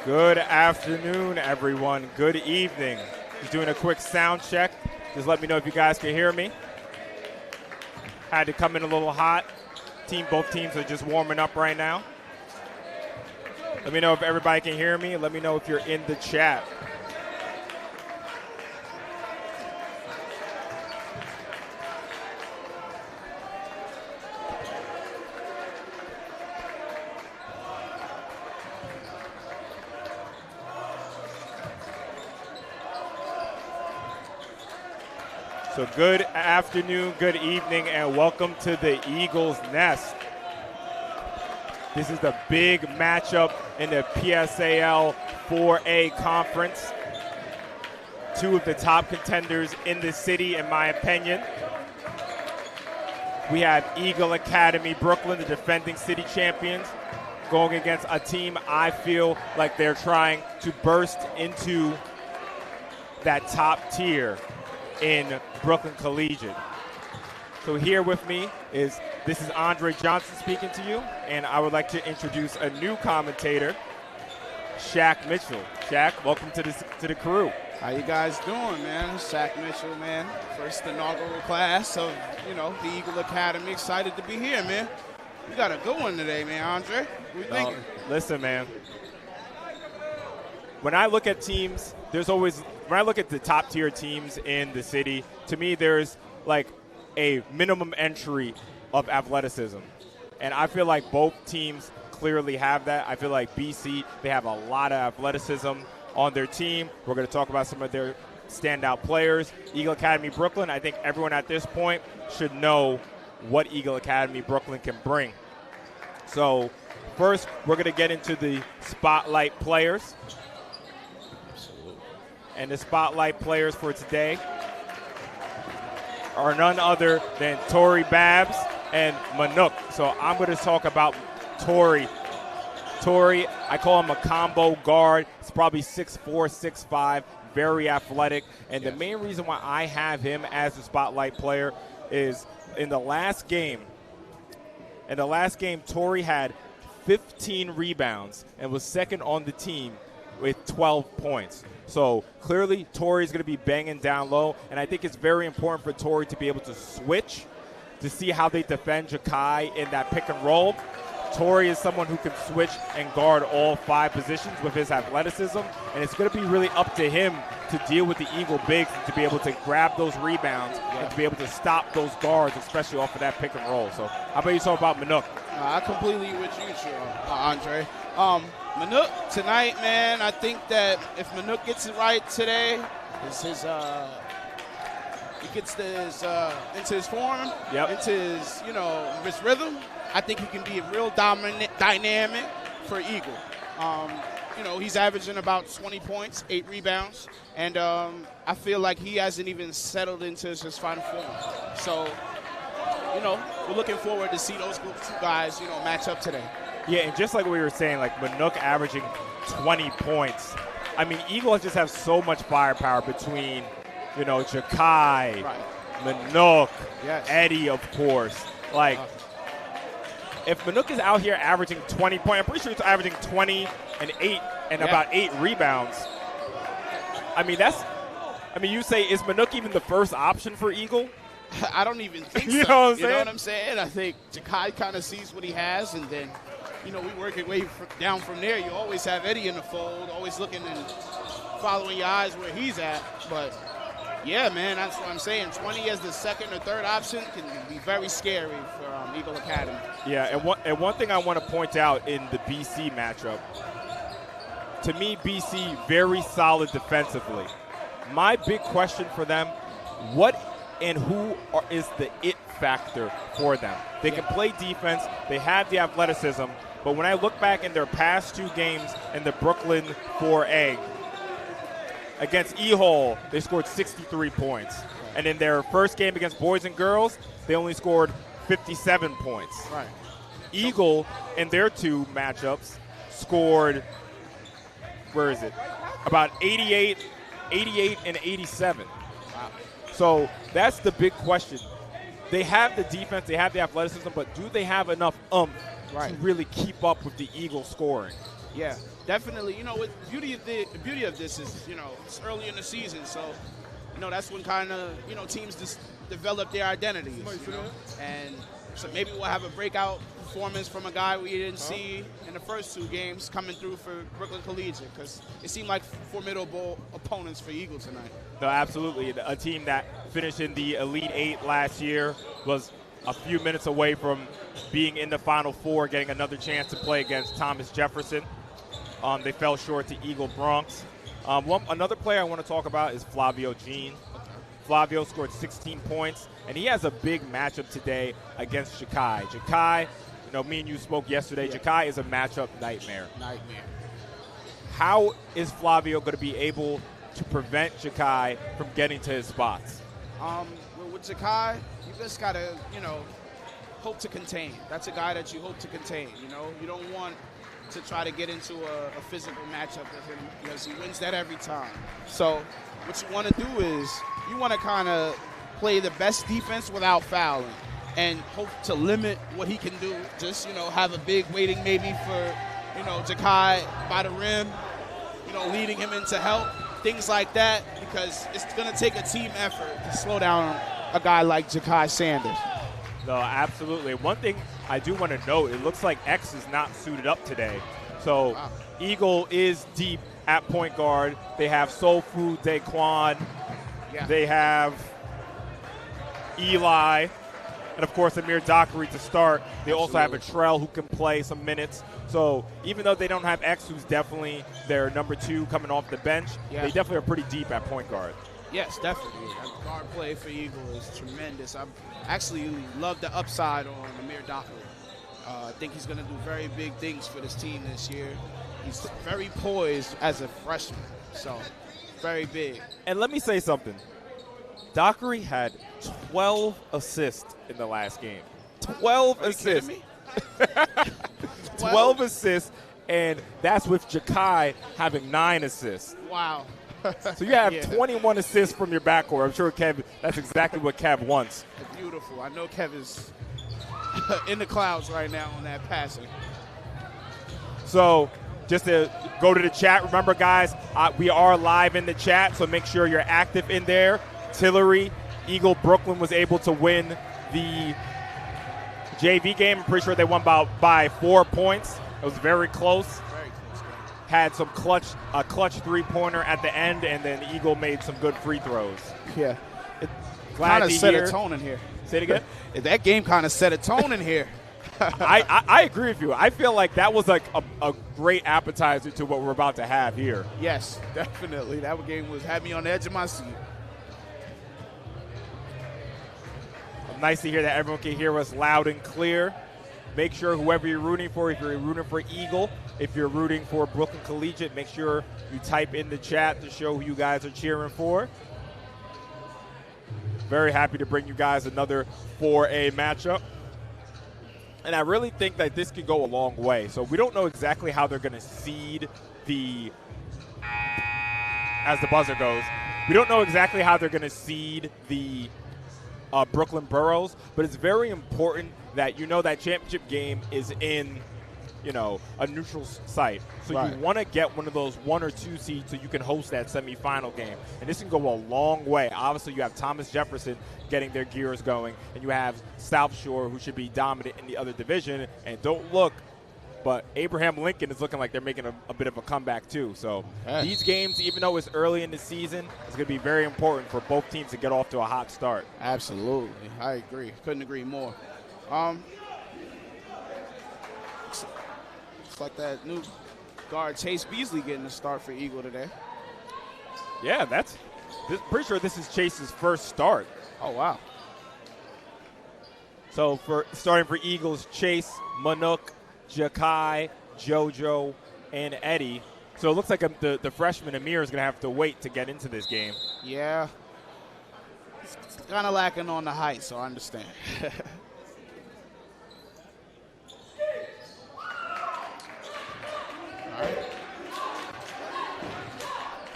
Good afternoon, everyone. Good evening. Just doing a quick sound check. Just let me know if you guys can hear me. Had to come in a little hot. Both teams are just warming up right now. Let me know if everybody can hear me. Let me know if you're in the chat. So good afternoon, good evening, and welcome to the Eagles Nest. This is the big matchup in the PSAL 4A conference. Two of the top contenders in the city, in my opinion. We have Eagle Academy Brooklyn, the defending city champions, going against a team I feel like they're trying to burst into that top tier in Brooklyn Collegiate. So here with me this is Andre Johnson speaking to you, and I would like to introduce a new commentator, Shaq Mitchell. Shaq, welcome to the crew. How you guys doing, man? Shaq Mitchell, man. First inaugural class of, the Eagle Academy. Excited to be here, man. We got a good one today, man, Andre. What you thinking? Listen, man. When I look at teams, when I look at the top tier teams in the city, to me there's like a minimum entry of athleticism. And I feel like both teams clearly have that. I feel like BC, they have a lot of athleticism on their team. We're going to talk about some of their standout players. Eagle Academy Brooklyn, I think everyone at this point should know what Eagle Academy Brooklyn can bring. So first, we're going to get into the spotlight players. And the spotlight players for today are none other than Tory Babs and Manuk. So I'm going to talk about Tory. Tory, I call him a combo guard. He's probably 6'4", 6'5", very athletic. And the main reason why I have him as the spotlight player is in the last game, Tory had 15 rebounds and was second on the team with 12 points. So clearly Tory's going to be banging down low, and I think it's very important for Tory to be able to switch to see how they defend Jakai in that pick and roll. Tory is someone who can switch and guard all 5 positions with his athleticism, and it's going to be really up to him to deal with the Eagle bigs and to be able to grab those rebounds and to be able to stop those guards, especially off of that pick and roll. So how about you talk about Manuk? I completely with you, Andre. Manuk tonight, man, I think that if Manuk gets it right today, he gets into his form, into his, his rhythm, I think he can be a real dynamic for Eagle. He's averaging about 20 points, 8 rebounds, and I feel like he hasn't even settled into his final form. So, we're looking forward to see those two guys, match up today. Yeah, and just like we were saying, like Manuk averaging 20 points. I mean, Eagles just have so much firepower between, Jakai, Manuk, Eddie, of course. Like, if Manuk is out here averaging 20 points, I'm pretty sure he's averaging 20 and 8 and about 8 rebounds. I mean, you say, is Manuk even the first option for Eagle? I don't even think so. You know what I'm saying? I think Jakai kind of sees what he has, and then we work our way down from there. You always have Eddie in the fold, always looking and following your eyes where he's at. But, yeah, man, that's what I'm saying. 20 as the second or third option can be very scary for Eagle Academy. Yeah, and one thing I want to point out in the BC matchup, to me, BC very solid defensively. My big question for them, what and who is the it factor for them? They can play defense. They have the athleticism. But when I look back in their past 2 games in the Brooklyn 4A, against E-Hall, they scored 63 points. And in their first game against boys and girls, they only scored 57 points. Right. Eagle, in their 2 matchups, scored, about 88 and 87. Wow. So that's the big question. They have the defense, they have the athleticism, but do they have enough to really keep up with the Eagles scoring? Yeah, definitely. You know, the beauty of this is, you know, it's early in the season, so, you know, that's when kind of, you know, teams just develop their identities, you know? And so maybe we'll have a breakout performance from a guy we didn't see in the first 2 games coming through for Brooklyn Collegiate, because it seemed like formidable opponents for Eagle tonight. No, absolutely. A team that finished in the Elite 8 last year was a few minutes away from being in the Final Four, getting another chance to play against Thomas Jefferson. They fell short to Eagle Bronx. Another player I want to talk about is Flavio Jean. Flavio scored 16 points, and he has a big matchup today against Jakai. Jakai, you know, me and you spoke yesterday. Yeah. Jakai is a matchup nightmare. How is Flavio going to be able to prevent Jakai from getting to his spots? With Jakai, you just got to, you know, hope to contain. That's a guy that you hope to contain, you know. You don't want to try to get into a physical matchup with him because he wins that every time. So what you want to do is you want to kind of play the best defense without fouling and hope to limit what he can do. Just, you know, have a big waiting maybe for, you know, Jakai by the rim, you know, leading him into help, things like that, because it's going to take a team effort to slow down a guy like Jakai Sanders. No, absolutely. One thing I do want to note, it looks like X is not suited up today. So wow. Eagle is deep at point guard. They have Soul Food, Daquan. Yeah. They have Eli. And, of course, Amir Dockery to start. They also have a Trell who can play some minutes. So even though they don't have X, who's definitely their number 2 coming off the bench, they definitely are pretty deep at point guard. Yes, definitely. Guard play for Eagle is tremendous. I actually love the upside on Amir Dockery. I think he's going to do very big things for this team this year. He's very poised as a freshman, so very big. And let me say something. Dockery had 12 assists in the last game. 12 assists. Are you kidding me? 12 assists, and that's with Jakai having 9 assists. Wow. So you have 21 assists from your backcourt. I'm sure Kev, that's exactly what Kev wants. Beautiful. I know Kev is in the clouds right now on that passing. So just to go to the chat, remember, guys, we are live in the chat, so make sure you're active in there. Tillery, Eagle Brooklyn was able to win the JV game. I'm pretty sure they won by 4 points. It was very close. Had some clutch 3-pointer at the end, and then Eagle made some good free throws. Yeah. It kind of set a tone in here. Say it again? That game kind of set a tone in here. I agree with you. I feel like that was like a great appetizer to what we're about to have here. Yes, definitely. That game had me on the edge of my seat. Nice to hear that everyone can hear us loud and clear. Make sure whoever you're rooting for, if you're rooting for Eagle, if you're rooting for Brooklyn Collegiate, make sure you type in the chat to show who you guys are cheering for. Very happy to bring you guys another 4A matchup. And I really think that this could go a long way. So we don't know exactly how they're going to seed as the buzzer goes, we don't know exactly how they're going to seed the Brooklyn Boroughs, but it's very important that you know that championship game is in, you know, a neutral site. So you want to get one of those 1 or 2 seeds so you can host that semifinal game. And this can go a long way. Obviously, you have Thomas Jefferson getting their gears going, and you have South Shore, who should be dominant in the other division. And don't look, but Abraham Lincoln is looking like they're making a bit of a comeback too. So these games, even though it's early in the season, it's going to be very important for both teams to get off to a hot start. Absolutely. I agree. Couldn't agree more. Looks like that new guard Chase Beasley getting a start for Eagle today. Yeah, pretty sure this is Chase's first start. Oh, wow. So for starting for Eagles, Chase, Manuk, Jakai, JoJo, and Eddie. So it looks like the freshman Amir is going to have to wait to get into this game. Yeah. It's kind of lacking on the height, so I understand.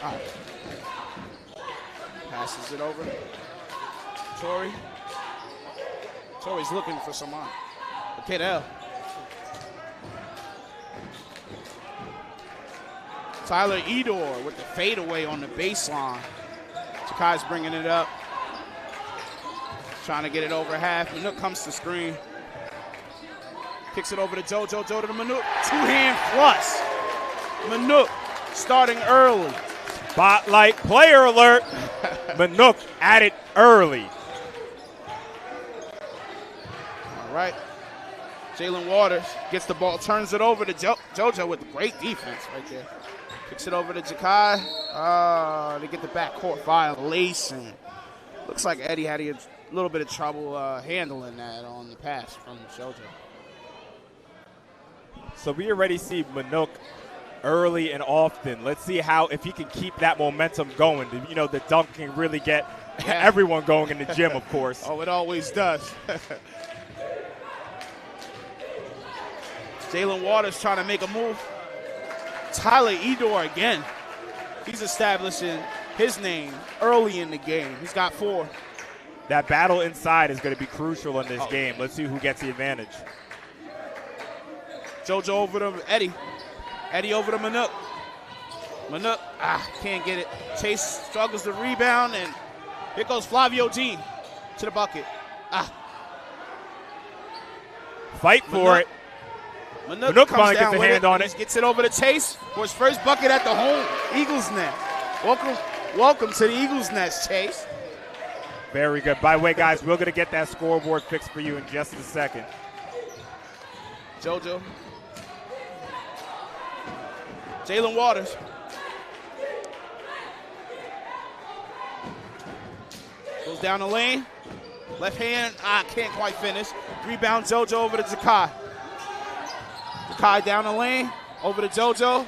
All right. Passes it over. Tori's looking for someone. Okay, now. Tyler Edor with the fadeaway on the baseline. Jakai's bringing it up. Trying to get it over half. Manuk comes to screen. Kicks it over to JoJo. JoJo to Manuk. Two-hand flush. Manuk starting early. Spotlight player alert. Manuk at it early. All right. Jalen Waters gets the ball, turns it over to JoJo with great defense right there. Kicks it over to Jakai. They get the backcourt violation. Looks like Eddie had a little bit of trouble handling that on the pass from JoJo. So we already see Manuk early and often. Let's see if he can keep that momentum going. You know, the dunk can really get everyone going in the gym, of course. Oh, it always does. Jalen Waters trying to make a move. Tyler Edor again. He's establishing his name early in the game. He's got 4. That battle inside is going to be crucial in this game. Let's see who gets the advantage. JoJo over to Eddie. Eddie over to Manuk. Manuk, can't get it. Chase struggles to rebound, and here goes Flavio Jean to the bucket. Fight for it. Manuk finally gets a hand on it. Gets it over to Chase for his first bucket at the home Eagles nest. Welcome to the Eagles nest, Chase. Very good. By the way, guys, we're going to get that scoreboard fixed for you in just a second. JoJo. Jalen Waters. Goes down the lane. Left hand, can't quite finish. Rebound JoJo over to Jakai. Jakai down the lane, over to JoJo.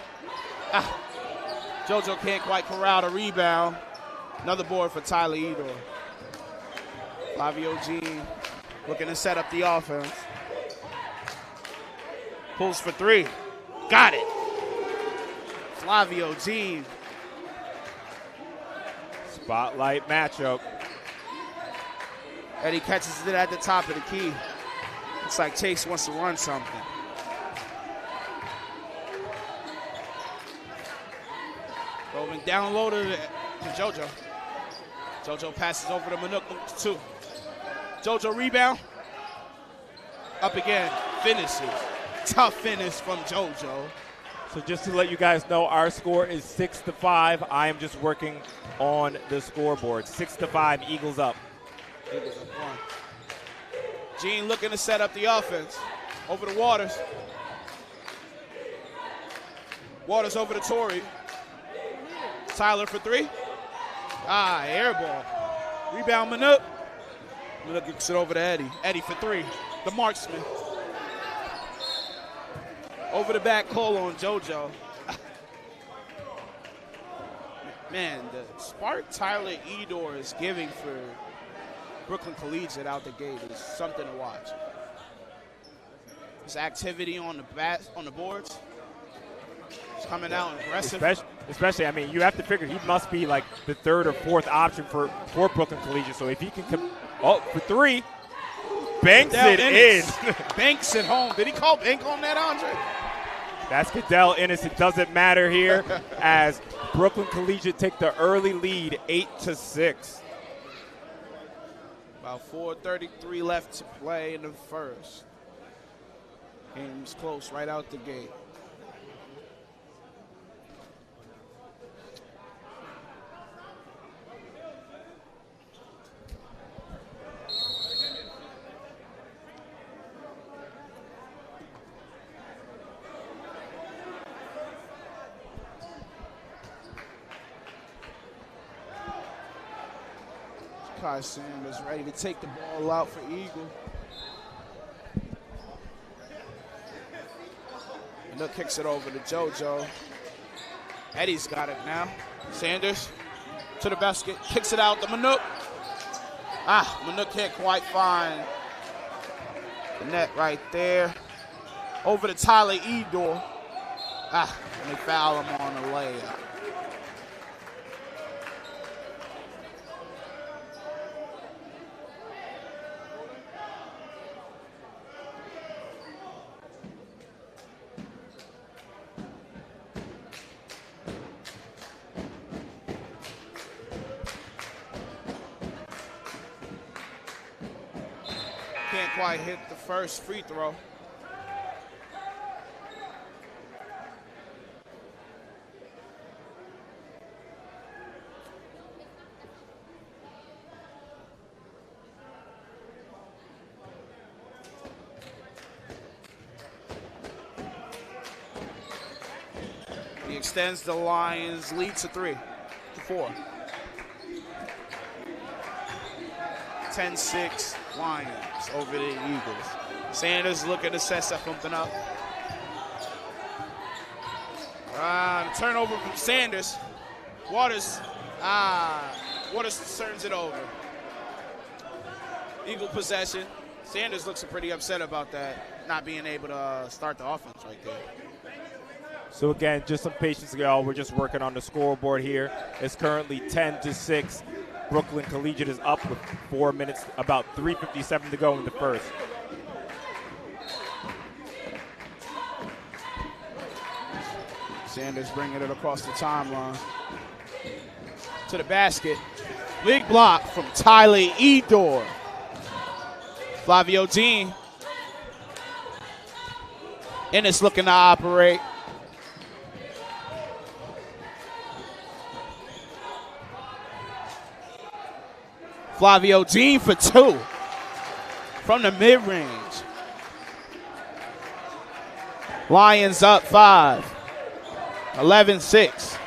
JoJo can't quite corral the rebound. Another board for Tyler Edor. Flavio Jean looking to set up the offense. Pulls for 3. Got it. Flavio Jean. Spotlight matchup. Eddie catches it at the top of the key. Looks like Chase wants to run something. Rolling down low to JoJo. JoJo passes over to Manuk, 2. JoJo rebound. Up again. Finishes. Tough finish from JoJo. So just to let you guys know, our score is 6-5. I am just working on the scoreboard. 6-5, Eagles up. Eagles up 1. Jean looking to set up the offense. Over to Waters. Waters over to Torrey. Tyler for 3. Air ball. Rebound Manuk. Manuk gets it over to Eddie. Eddie for 3. The marksman. Over the back call on JoJo. Man, the spark Tyler Edor is giving for Brooklyn Collegiate out the gate is something to watch. His activity on the boards. He's coming out aggressive. Especially, I mean, you have to figure he must be like the 3rd or 4th option for Brooklyn Collegiate. So if he can for 3, banks it in. Banks it home. Did he call bank on that, Andre? That's Cadell Ennis. It doesn't matter here as Brooklyn Collegiate take the early lead, 8-6. About 4:33 left to play in the first. Game's close right out the gate. Kai Sam is ready to take the ball out for Eagle. Manuk kicks it over to JoJo. Eddie's got it now. Sanders to the basket, kicks it out to Manuk. Manuk can't quite find the net right there. Over to Tyler Edor. And they foul him on the layup. can't quite hit the first free throw. He extends the Lions' lead to 4. 10-6 Lions over the Eagles. Sanders looking to set something up. Turnover from Sanders. Waters turns it over. Eagle possession. Sanders looks pretty upset about that, not being able to start the offense right there. So again, just some patience, y'all. We're just working on the scoreboard here. It's currently 10-6. Brooklyn Collegiate is up with 4 minutes, about 3:57 to go in the first. Sanders bringing it across the timeline to the basket. Big block from Tyler Edor. Flavio Dean. Ennis looking to operate. Flavio Dean for 2 from the mid-range. Lions up 5. 11-6.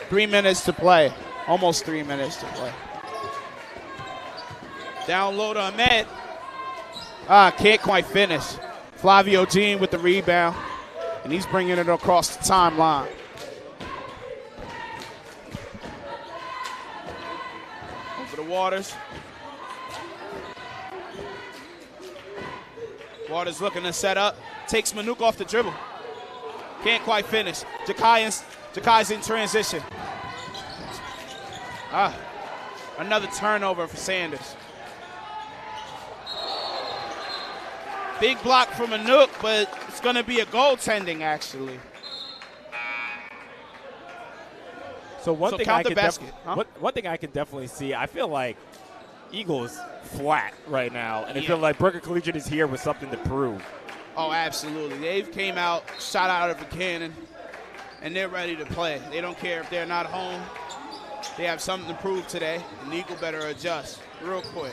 3 minutes to play. Almost 3 minutes to play. Down low to Ahmed. Can't quite finish. Flavio Dean with the rebound. And he's bringing it across the timeline. Over to Waters. Waters looking to set up. Takes Manuk off the dribble. Can't quite finish. Jakai's in transition. Another turnover for Sanders. Big block from Manuk, but it's going to be a goaltending, actually. So one thing I can definitely see, I feel like Eagles flat right now, and I feel like Brooklyn Collegiate is here with something to prove. Oh, absolutely. They've came out, shot out of a cannon, and they're ready to play. They don't care if they're not home. They have something to prove today, and the Eagle better adjust real quick.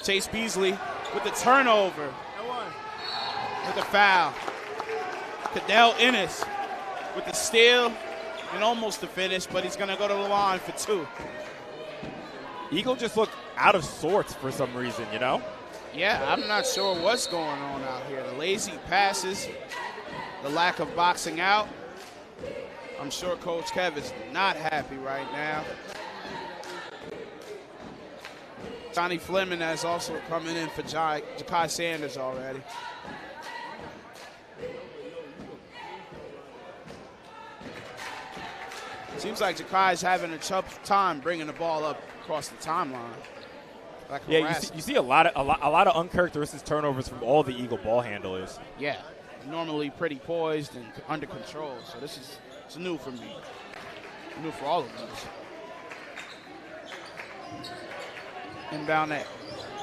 Chase Beasley with the turnover. With the foul. Cadell Ennis with the steal and almost the finish, but he's going to go to the line for 2. Eagle just looked out of sorts for some reason, you know? Yeah, I'm not sure what's going on out here. The lazy passes, the lack of boxing out. I'm sure Coach Kev is not happy right now. Johnny Fleming has also coming in for Jakai Sanders already. Seems like Jakai's having a tough time bringing the ball up across the timeline. Like you see a lot of uncharacteristic turnovers from all the Eagle ball handlers. Yeah, normally pretty poised and under control. So it's new for me, new for all of us. Inbound net.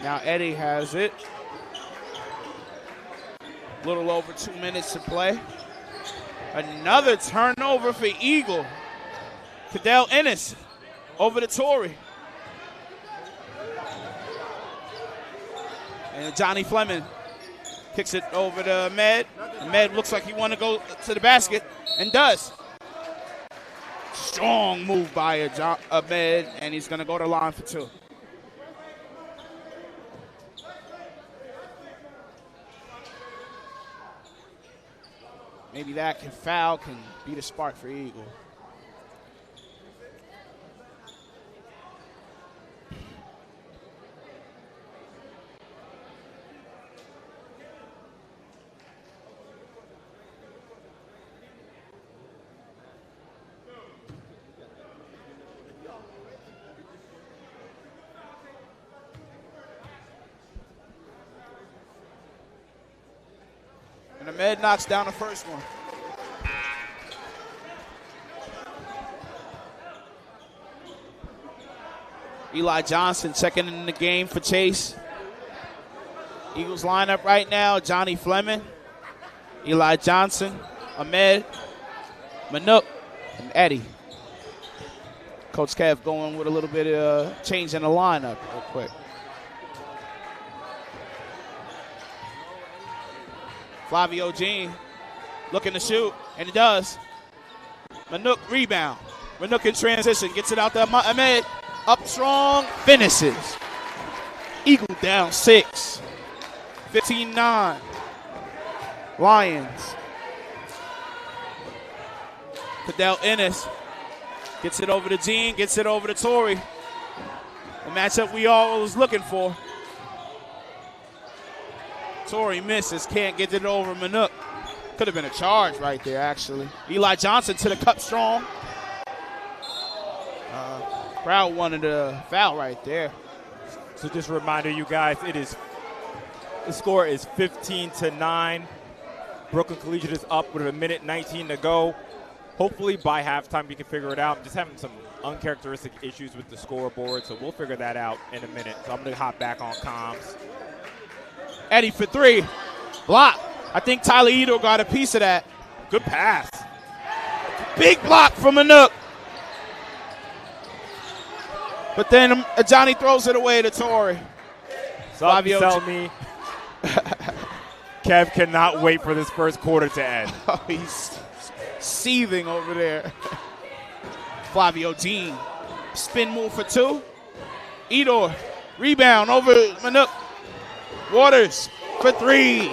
Now Eddie has it. A little over 2 minutes to play. Another turnover for Eagle. Cadell Ennis over to Torrey. And Johnny Fleming kicks it over to Ahmed. Ahmed looks like he want to go to the basket and does. Strong move by Ahmed, and he's going to go to the line for 2. Maybe that foul can be the spark for Eagle. And Ahmed knocks down the first one. Eli Johnson checking in the game for Chase. Eagles lineup right now, Johnny Fleming, Eli Johnson, Ahmed, Manuk, and Eddie. Coach Kev going with a little bit of change in the lineup real quick. Flavio Jean looking to shoot, and he does. Manuk rebound. Manuk in transition, gets it out there. Ahmed up strong, finishes. Eagle down 6. 15-9. Lions. Cadell Ennis gets it over to Jean, gets it over to Torrey. The matchup we all was looking for. Torrey misses, can't get it over Manuk. Could have been a charge right there, actually. Eli Johnson to the cup strong. Crowd wanted a foul right there. So just a reminder, you guys, the score is 15-9. Brooklyn Collegiate is up with 1:19 to go. Hopefully by halftime we can figure it out. I'm just having some uncharacteristic issues with the scoreboard, so we'll figure that out in a minute. So I'm going to hop back on comms. Eddie for 3. Block. I think Tyler Ito got a piece of that. Good pass. Big block from Manuk. But then Johnny throws it away to Torrey. Something tell me Kev cannot wait for this first quarter to end. Oh, he's seething over there. Flavio Jean. Spin move for 2. Edor. Rebound over Manuk. Waters for 3.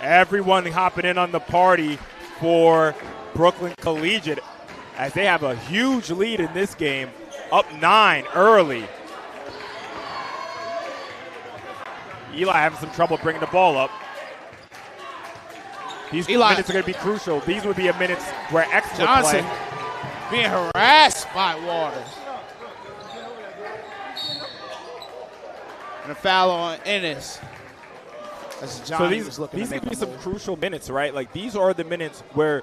Everyone hopping in on the party for Brooklyn Collegiate as they have a huge lead in this game, up 9 early. Eli having some trouble bringing the ball up. These minutes are going to be crucial. These would be a minutes where X would Johnson play. Being harassed by Waters. And a foul on Ennis. So these could be some crucial minutes, right? Like these are the minutes where,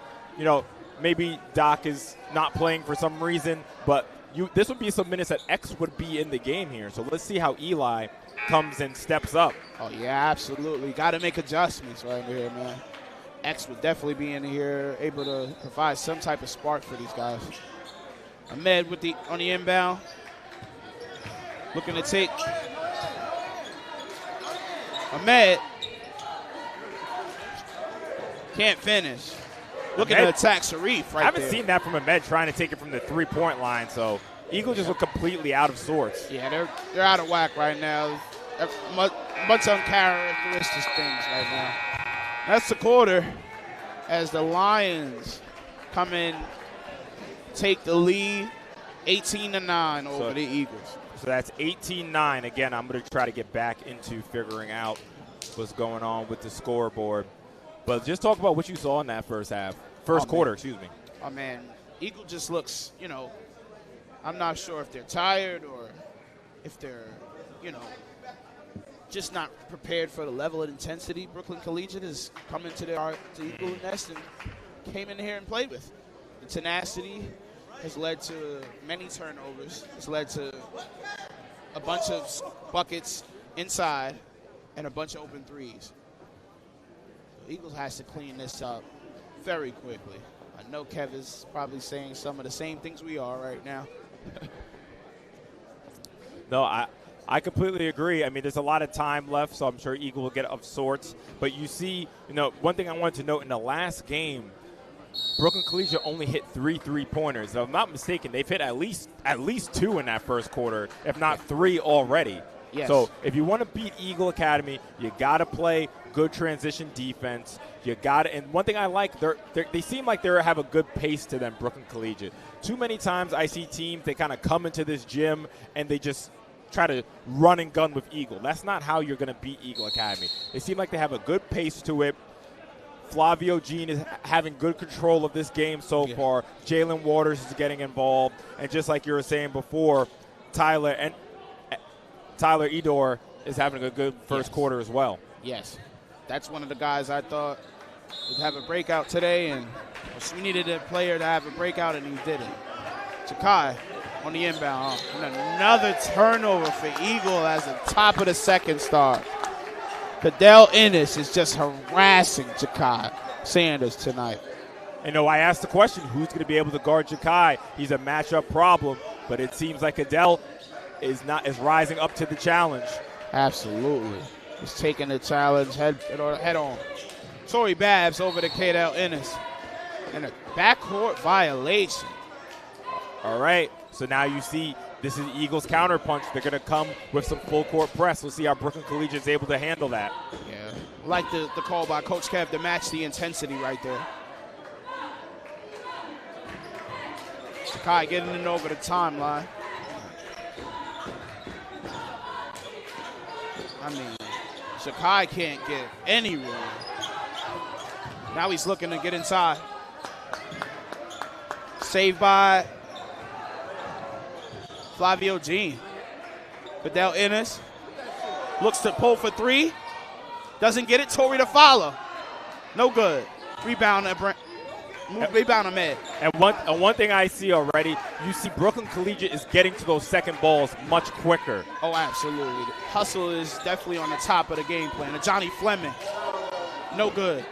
maybe Doc is not playing for some reason, but this would be some minutes that X would be in the game here. So let's see how Eli comes and steps up. Oh, yeah, absolutely. Got to make adjustments right here, man. X would definitely be in here, able to provide some type of spark for these guys. Ahmed on the inbound. Looking to take. Ahmed can't finish. Looking to attack Sharif right there. I haven't seen that from Ahmed trying to take it from the three-point line, so Eagles just look completely out of sorts. Yeah, they're out of whack right now. Much uncharacteristic things right now. That's the quarter as the Lions come in, take the lead 18-9 over the Eagles. So that's 18-9. Again, I'm going to try to get back into figuring out what's going on with the scoreboard. But just talk about what you saw in that first quarter, excuse me. Oh, man, Eagle just looks, I'm not sure if they're tired or if they're, just not prepared for the level of intensity Brooklyn Collegiate has come into the Eagle Nest and came in here and played with. The tenacity has led to many turnovers. It's led to a bunch of buckets inside and a bunch of open threes. The Eagles has to clean this up very quickly. I know Kev is probably saying some of the same things we are right now. No, I completely agree. I mean, there's a lot of time left, so I'm sure Eagle will get of sorts. But you see, one thing I wanted to note in the last game, Brooklyn Collegiate only hit 3 3-pointers. If I'm not mistaken, they've hit at least 2 in that first quarter, if not 3 already. Yes. So if you want to beat Eagle Academy, you got to play good transition defense. You got to, and one thing I like, they seem like they have a good pace to them, Brooklyn Collegiate. Too many times I see teams, they kind of come into this gym and they just try to run and gun with Eagle. That's not how you're going to beat Eagle Academy. They seem like they have a good pace to it. Flavio Jean is having good control of this game so far. Jalen Waters is getting involved. And just like you were saying before, Tyler Edor is having a good first quarter as well. Yes. That's one of the guys I thought would have a breakout today, and we needed a player to have a breakout, and he did it. Chakai on the inbound. And another turnover for Eagle as the top of the second start. Cadell Ennis is just harassing Ja'Kai Sanders tonight. I asked the question, who's going to be able to guard Ja'Kai? He's a matchup problem, but it seems like Cadell is rising up to the challenge. Absolutely. He's taking the challenge head on. Torrey Babs over to Cadell Ennis. And a backcourt violation. All right, so now you see this is Eagles' counterpunch. They're going to come with some full-court press. We'll see how Brooklyn Collegiate is able to handle that. Yeah, I like the call by Coach Kev to match the intensity right there. Ja'Kai getting it over the timeline. I mean, Ja'Kai can't get any room. Now he's looking to get inside. Saved by Flavio Jean. Cadell Ennis looks to pull for three. Doesn't get it. Torrey to follow. No good. Rebound Ahmed. And one thing I see already, you see Brooklyn Collegiate is getting to those second balls much quicker. Oh, absolutely. Hustle is definitely on the top of the game plan. Johnny Fleming. No good.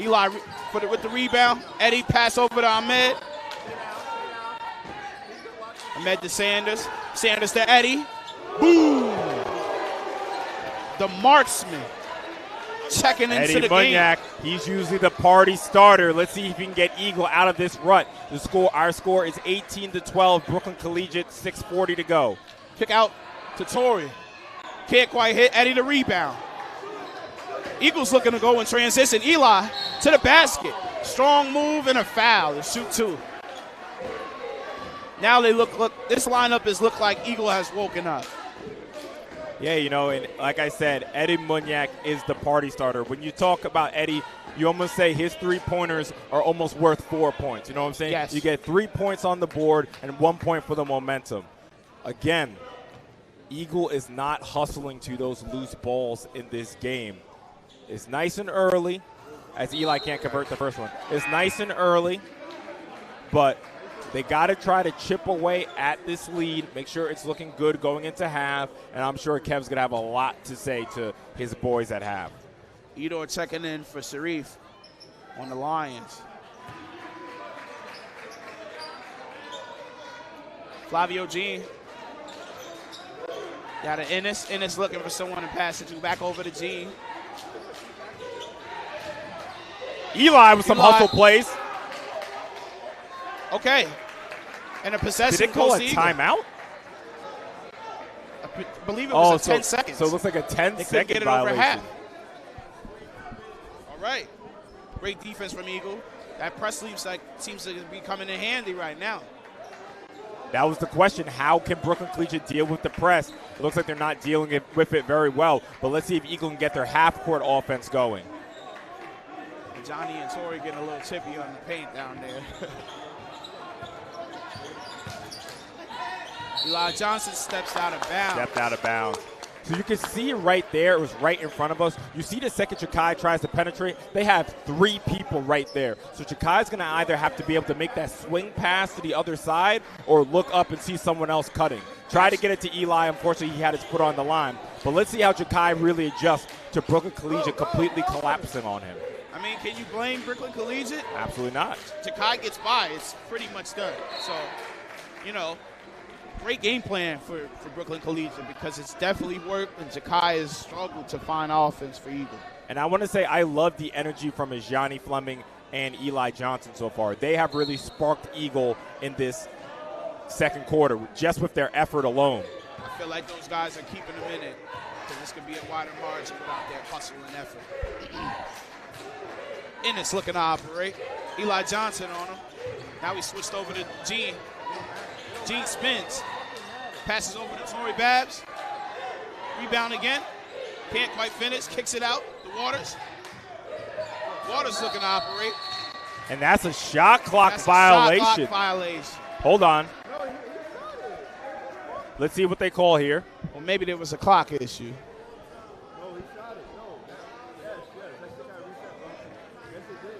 Eli with the rebound. Eddie pass over to Ahmed. Ahmed to Sanders. Sanders to Eddie. Boom! The marksman checking into Eddie the Munyak, game. he's usually the party starter. Let's see if he can get Eagle out of this rut. Our score is 18-12. Brooklyn Collegiate, 6:40 to go. Kick out to Torrey. Can't quite hit. Eddie the rebound. Eagles looking to go in transition. Eli to the basket. Strong move and a foul. Shoot two. Now they look this lineup is look like Eagle has woken up. Yeah, and like I said, Eddie Munyak is the party starter. When you talk about Eddie, you almost say his three-pointers are almost worth 4 points. You know what I'm saying? Yes. You get 3 points on the board and 1 point for the momentum. Again, Eagle is not hustling to those loose balls in this game. It's nice and early, as Eli can't convert the first one. It's nice and early, but they got to try to chip away at this lead, make sure it's looking good going into half, and I'm sure Kev's going to have a lot to say to his boys at half. Edor checking in for Sharif on the Lions. Flavio Jean. Got an Ennis. Ennis looking for someone to pass it to. Back over to Jean. Eli with some hustle plays. Okay. And a possession. Did it call a timeout? I believe it was 10 seconds. So it looks like a 10-second get it violation. Over half. All right. Great defense from Eagle. That press seems to be coming in handy right now. That was the question. How can Brooklyn Collegiate deal with the press? It looks like they're not dealing with it very well. But let's see if Eagle can get their half-court offense going. Johnny and Torrey getting a little chippy on the paint down there. Eli Johnson steps out of bounds. So you can see it right there. It was right in front of us. You see the second Ja'Kai tries to penetrate. They have 3 people right there. So Ja'Kai's going to either have to be able to make that swing pass to the other side or look up and see someone else cutting. Try to get it to Eli. Unfortunately, he had his foot on the line. But let's see how Ja'Kai really adjusts to Brooklyn Collegiate completely collapsing on him. I mean, can you blame Brooklyn Collegiate? Absolutely not. Ja'Kai gets by. It's pretty much done. So, great game plan for Brooklyn Collegiate because it's definitely worked, and Ja'Kai has struggled to find offense for Eagle. And I want to say I love the energy from Johnny Fleming and Eli Johnson so far. They have really sparked Eagle in this second quarter just with their effort alone. I feel like those guys are keeping them in it because this could be a wider margin without their hustle and effort. Ennis looking to operate. Eli Johnson on him. Now he switched over to Jean. Jean spins. Passes over to Torrey Babs. Rebound again. Can't quite finish. Kicks it out to Waters. Waters looking to operate. And that's a shot clock violation. Shot clock violation. Hold on. Let's see what they call here. Well, maybe there was a clock issue.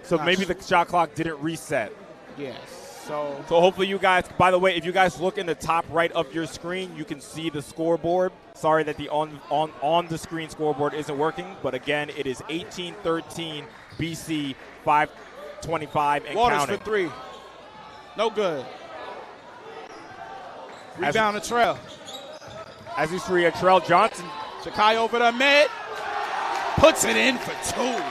So maybe the shot clock didn't reset. Yes. So hopefully you guys, by the way, if you guys look in the top right of your screen, you can see the scoreboard. Sorry that the on the screen scoreboard isn't working, but again, it is 18-13 BC, 5:25 and Waters counting. for three. No good. Rebound to Trell. As you see, Trell Johnson. Jakai over to Ahmed. Puts it in for two.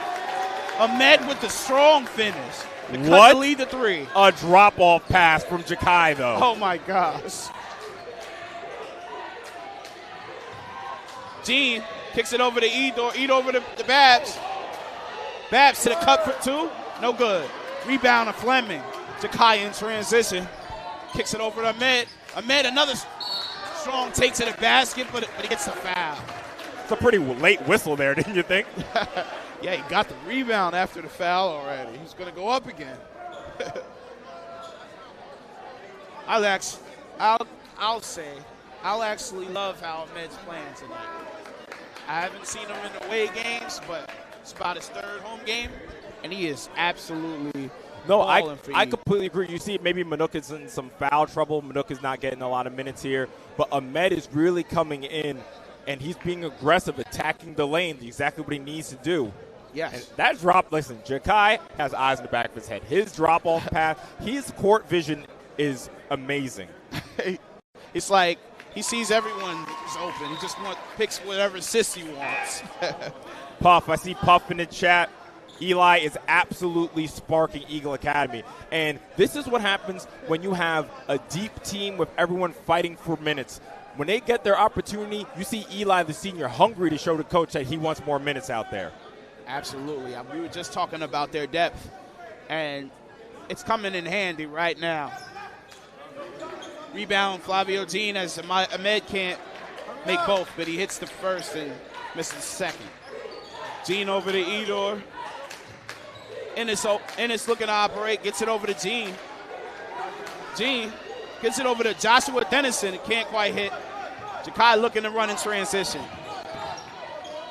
Ahmed with the strong finish. To cut the lead to three. A drop-off pass from Jakai, though. Oh, my gosh. Gene kicks it over to Edor. Edor over to Babs. Babs to the cup for two. No good. Rebound to Fleming. Jakai in transition. Kicks it over to Ahmed. Ahmed, another strong take to the basket, but he gets the foul. It's a pretty late whistle there, didn't you think? Yeah, he got the rebound after the foul already. He's going to go up again. I'll actually love how Ahmed's playing tonight. I haven't seen him in away games, but it's about his third home game, and he is absolutely balling for you. I completely agree. You see, maybe Manuk is in some foul trouble. Manuk is not getting a lot of minutes here, but Ahmed is really coming in, and he's being aggressive, attacking the lane, exactly what he needs to do. Yes. And that drop, listen, Jakai has eyes in the back of his head. His drop-off pass, his court vision is amazing. It's like he sees everyone is open. He just picks whatever assist he wants. Puff, I see Puff in the chat. Eli is absolutely sparking Eagle Academy. And this is what happens when you have a deep team with everyone fighting for minutes. When they get their opportunity, you see Eli, the senior, hungry to show the coach that he wants more minutes out there. Absolutely. We were just talking about their depth, and it's coming in handy right now. Rebound, Flavio Jean, as Ahmed can't make both, but he hits the first and misses the second. Jean over to Edor. Ennis looking to operate, gets it over to Jean. Jean gets it over to Joshua Dennison, can't quite hit. Jakai looking to run in transition.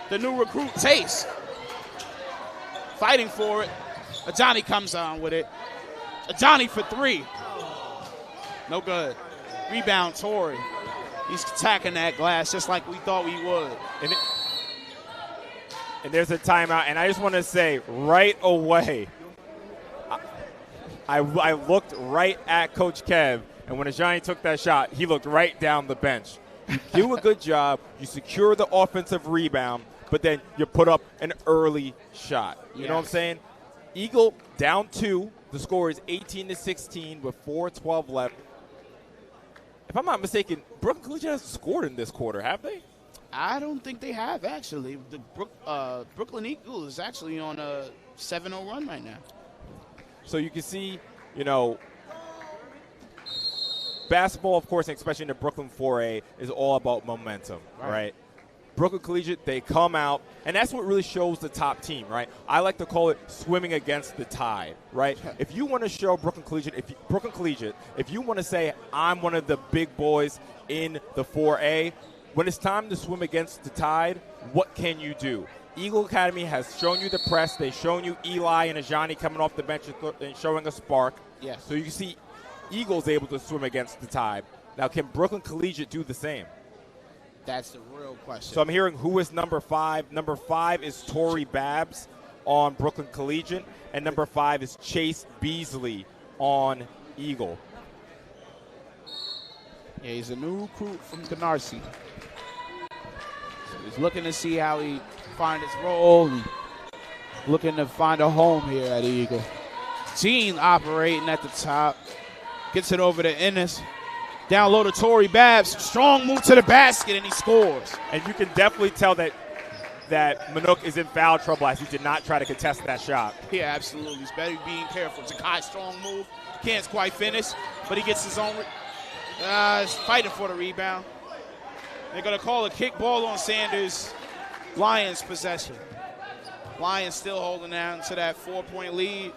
The new recruit, Tace, fighting for it. Ajani comes on with it. Ajani for three. No good. Rebound, Torrey. He's attacking that glass just like we thought we would. And there's a timeout, and I just want to say right away, I looked right at Coach Kev, and when Ajani took that shot, he looked right down the bench. You do a good job, you secure the offensive rebound, but then you put up an early shot. You know what I'm saying? Eagle down 2. The score is 18-16 with 4:12 left. If I'm not mistaken, Brooklyn Collegiate hasn't scored in this quarter, have they? I don't think they have, actually. The Brooklyn Eagle is actually on a 7-0 run right now. So you can see, basketball, of course, especially in the Brooklyn 4A, is all about momentum, right? Brooklyn Collegiate, they come out, and that's what really shows the top team, right? I like to call it swimming against the tide, right? If you want to show Brooklyn Collegiate, if you want to say I'm one of the big boys in the 4A, when it's time to swim against the tide, what can you do? Eagle Academy has shown you the press. They've shown you Eli and Ajani coming off the bench and showing a spark. Yes. So you can see Eagles able to swim against the tide. Now, can Brooklyn Collegiate do the same? That's the real question. So I'm hearing who is number 5. Number 5 is Torrey Babs on Brooklyn Collegiate, and number 5 is Chase Beasley on Eagle. Yeah, he's a new recruit from Canarsie. So he's looking to see how he finds his role and looking to find a home here at Eagle. Gene operating at the top. Gets it over to Ennis. Down low to Torrey Babs. Strong move to the basket, and he scores. And you can definitely tell that Manuk is in foul trouble as he did not try to contest that shot. Yeah, absolutely. He's better being careful. Jakai, strong move. Can't quite finish, but he gets his own. He's fighting for the rebound. They're going to call a kick ball on Sanders. Lions possession. Lions still holding on to that 4-point lead.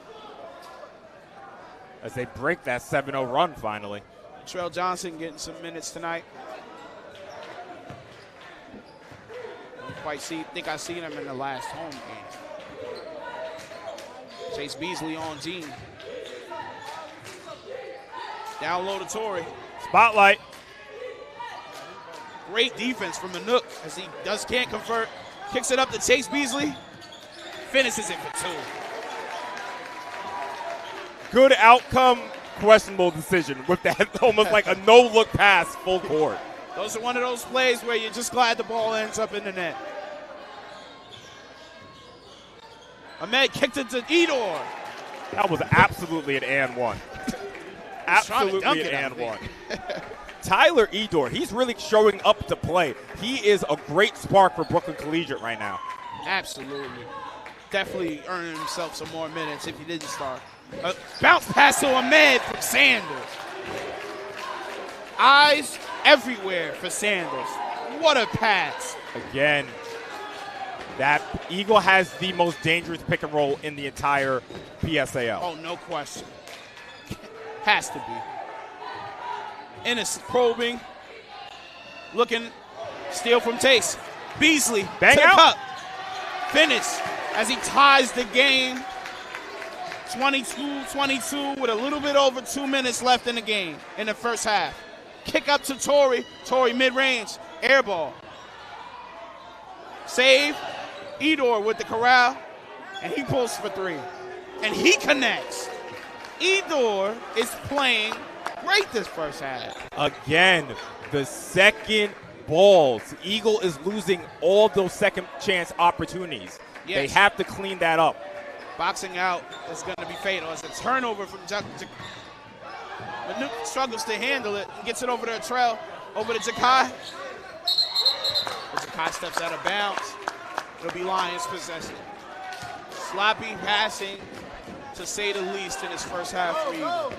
As they break that 7-0 run finally. Trell Johnson getting some minutes tonight. Don't quite think I seen him in the last home game. Chase Beasley on Gene. Down low to Torrey. Spotlight. Great defense from the Nook as he can't convert. Kicks it up to Chase Beasley. Finishes it for 2. Good outcome, questionable decision with that almost like a no-look pass full court. Those are one of those plays where you're just glad the ball ends up in the net. Ahmed kicked it to Edor. That was absolutely an and one. Absolutely an and one. Tyler Edor, he's really showing up to play. He is a great spark for Brooklyn Collegiate right now. Absolutely. Definitely earning himself some more minutes if he didn't start. Bounce pass to Ahmed from Sanders. Eyes everywhere for Sanders. What a pass. Again, that Eagle has the most dangerous pick and roll in the entire PSAL. Oh, no question. Has to be. Ennis probing. Looking. Steal from Chase. Beasley. Bang to the out. cup. Finish as he ties the game. 22-22 with a little bit over 2 minutes left in the game in the first half. Kick up to Torrey. Torrey mid-range. Air ball. Save. Edor with the corral. And he pulls for 3. And he connects. Edor is playing great this first half. Again, the second balls. Eagle is losing all those second chance opportunities. Yes. They have to clean that up. Boxing out is going to be fatal. It's a turnover from Manute struggles to handle it and gets it over to Trail. Over to Jakai. Jakai steps out of bounds. It'll be Lions possession. Sloppy passing, to say the least, in his first half for Eagle.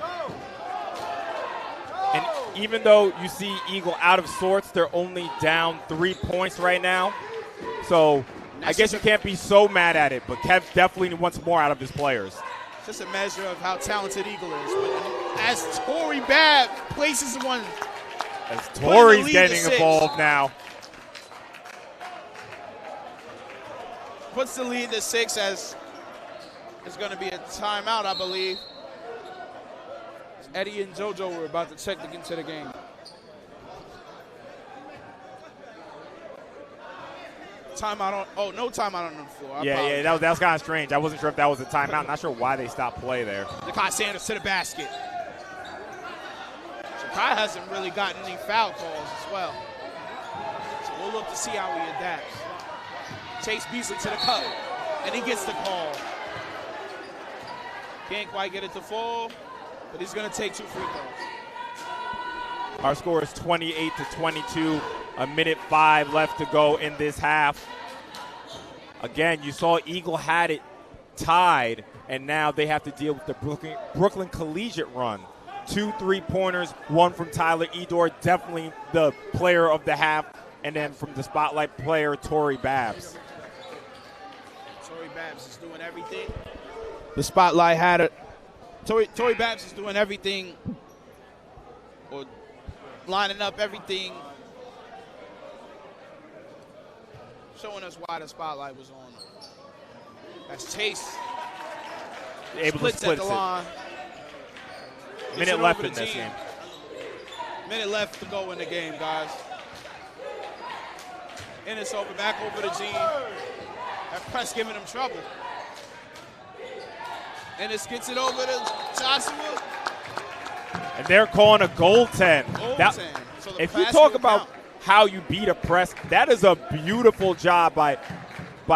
And even though you see Eagle out of sorts, they're only down 3 points right now. So I guess you can't be so mad at it, but Kev definitely wants more out of his players. Just a measure of how talented Eagle is. But as Torrey Babb places one. As Torrey's getting involved now. Puts the lead to 6 as it's going to be a timeout, I believe. Eddie and JoJo were about to check into the game. Timeout on, no timeout on the floor. Yeah, that was kind of strange. I wasn't sure if that was a timeout. Not sure why they stopped play there. Jakai Sanders to the basket. Jakai hasn't really gotten any foul calls as well. So we'll look to see how he adapts. Chase Beasley to the cup, and he gets the call. Can't quite get it to fall, but he's going to take 2 free throws. Our score is 28-22. A minute 5 left to go in this half. Again, you saw Eagle had it tied, and now they have to deal with the Brooklyn Collegiate run. 2 3-pointers, 1 from Tyler Edor, definitely the player of the half, and then from the spotlight player, Torrey Babbs. Torrey Babbs is doing everything. The spotlight had it. Torrey Babbs is doing everything, or lining up everything, showing us why the spotlight was on. That's Chase. Able to split at the line. Minute left in this game. Minute left to go in the game, guys. And it's over, back over to Gene. That press giving him trouble. And it gets it over to Joshua. And they're calling a goaltend. So if you talk about how you beat a press, that is a beautiful job by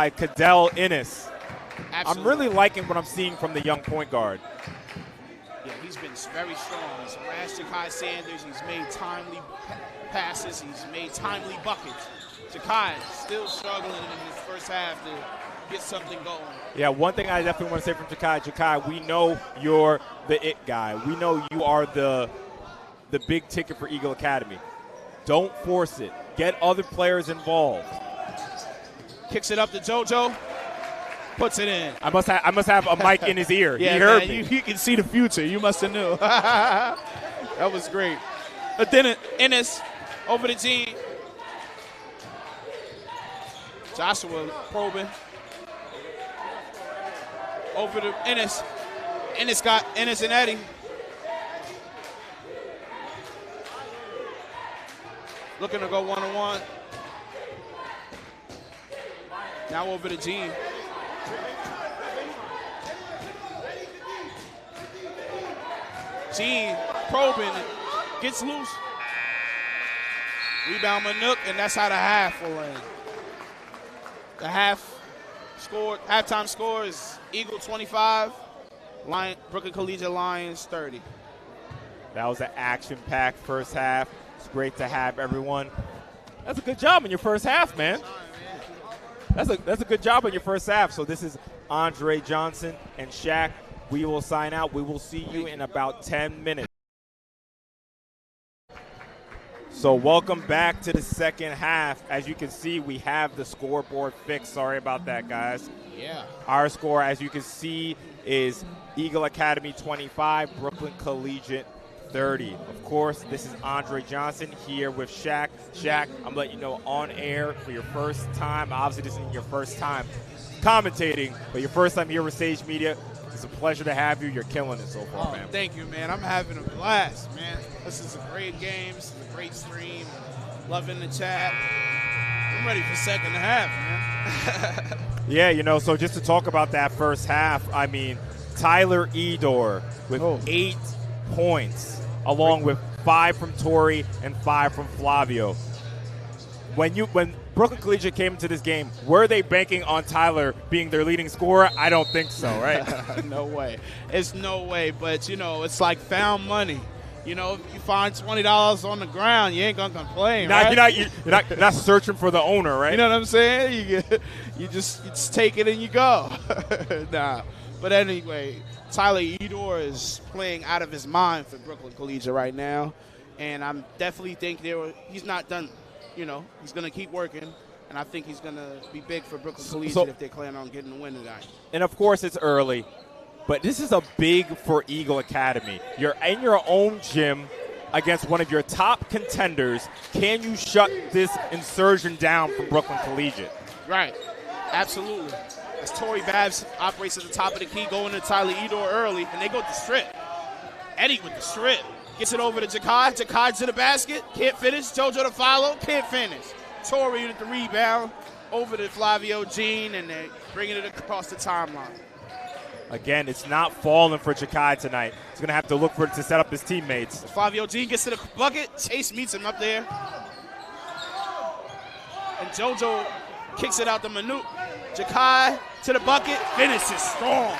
Cadell Ennis. Absolutely. I'm really liking what I'm seeing from the young point guard. Yeah, he's been very strong. He's harassed Jakai Sanders. He's made timely passes. He's made timely buckets. Jakai still struggling in his first half to get something going. Yeah, one thing I definitely want to say from Jakai, we know you're the it guy. We know you are the big ticket for Eagle Academy. Don't force it. Get other players involved. Kicks it up to JoJo. Puts it in. I must have a mic in his ear. Yeah, he heard me. You can see the future. You must have knew. That was great. But then Ennis over to Gene. Joshua probing. Over to Ennis. Ennis got Ennis and Eddie. looking to go one-on-one. Now over to Gene. Gene probing, gets loose. Rebound Manuk, and that's how the half will end. The halftime score is Eagle 25, Brooklyn Collegiate Lions 30. That was an action-packed first half. It's great to have everyone. That's a good job in your first half, man. That's a good job in your first half. So this is Andre Johnson and Shaq. We will sign out. We will see you in about 10 minutes. So welcome back to the second half. As you can see, we have the scoreboard fixed. Sorry about that, guys. Yeah. Our score, as you can see, is Eagle Academy 25, Brooklyn Collegiate 30. Of course, this is Andre Johnson here with Shaq. Shaq, I'm letting you know on air for your first time. Obviously, this isn't your first time commentating, but your first time here with Sage Media. It's a pleasure to have you. You're killing it so far, man. Thank you, man. I'm having a blast, man. This is a great game. This is a great stream. Loving the chat. I'm ready for second half, man. Yeah, you know, so just to talk about that first half, I mean, Tyler Edor with 8 points, along with 5 from Torrey and 5 from Flavio. When Brooklyn Collegiate came into this game, were they banking on Tyler being their leading scorer? I don't think so, right? No way. It's no way, but, you know, it's like found money. You know, if you find $20 on the ground, you ain't going to complain, right? You're not searching for the owner, right? You know what I'm saying? You just take it and you go. Nah. But anyway, Tyler Edor is playing out of his mind for Brooklyn Collegiate right now, and I definitely think he's not done. You know, he's going to keep working, and I think he's going to be big for Brooklyn Collegiate if they plan on getting the win tonight. And, of course, it's early, but this is a big for Eagle Academy. You're in your own gym against one of your top contenders. Can you shut this insurgent down from Brooklyn Collegiate? Right. Absolutely. As Torrey Babs operates at the top of the key, going to Tyler Edor early, and they go to the strip. Eddie with the strip. Gets it over to Jakai. Jakai to the basket. Can't finish. JoJo to follow. Can't finish. Torrey with the rebound. Over to Flavio Jean, and they're bringing it across the timeline. Again, it's not falling for Jakai tonight. He's going to have to look for it to set up his teammates. Flavio Jean gets to the bucket. Chase meets him up there. And JoJo kicks it out to Manute. Jakai to the bucket. Finishes strong.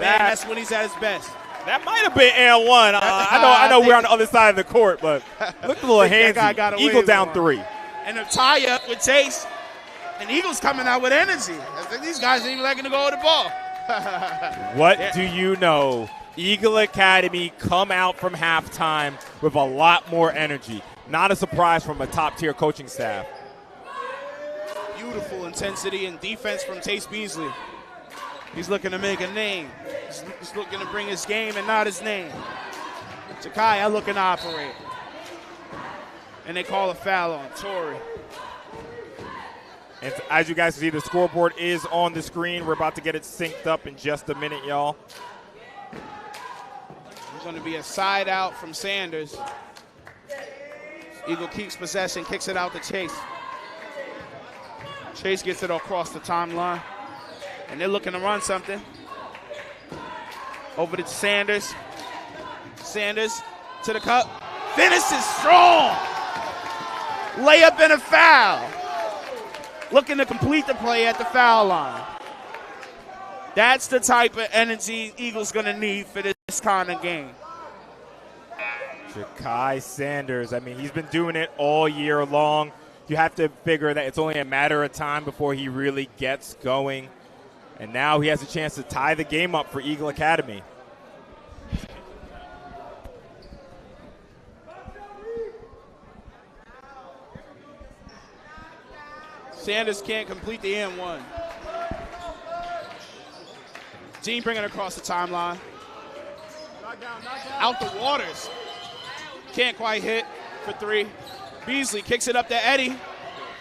Man, that's when he's at his best. That might have been and one. I know we're on the other side of the court, but look a little handsy. Eagle down 3. And a tie-up with Chase. And Eagles coming out with energy. I think these guys ain't even liking to go with the ball. What do you know? Eagle Academy come out from halftime with a lot more energy. Not a surprise from a top-tier coaching staff. Beautiful intensity and defense from Tace Beasley. He's looking to make a name. He's looking to bring his game and not his name. Jakai looking to operate. And they call a foul on Torrey. And as you guys see, the scoreboard is on the screen. We're about to get it synced up in just a minute, y'all. There's going to be a side out from Sanders. Eagle keeps possession, kicks it out to Chase. Chase gets it across the timeline. And they're looking to run something. Over to Sanders. Sanders to the cup. Finishes strong. Layup and a foul. Looking to complete the play at the foul line. That's the type of energy Eagles going to need for this kind of game. Jakai Sanders, I mean, he's been doing it all year long. You have to figure that it's only a matter of time before he really gets going. And now he has a chance to tie the game up for Eagle Academy. Sanders can't complete the N1. Gene bringing it across the timeline. Out the waters. Can't quite hit for 3. Beasley kicks it up to Eddie.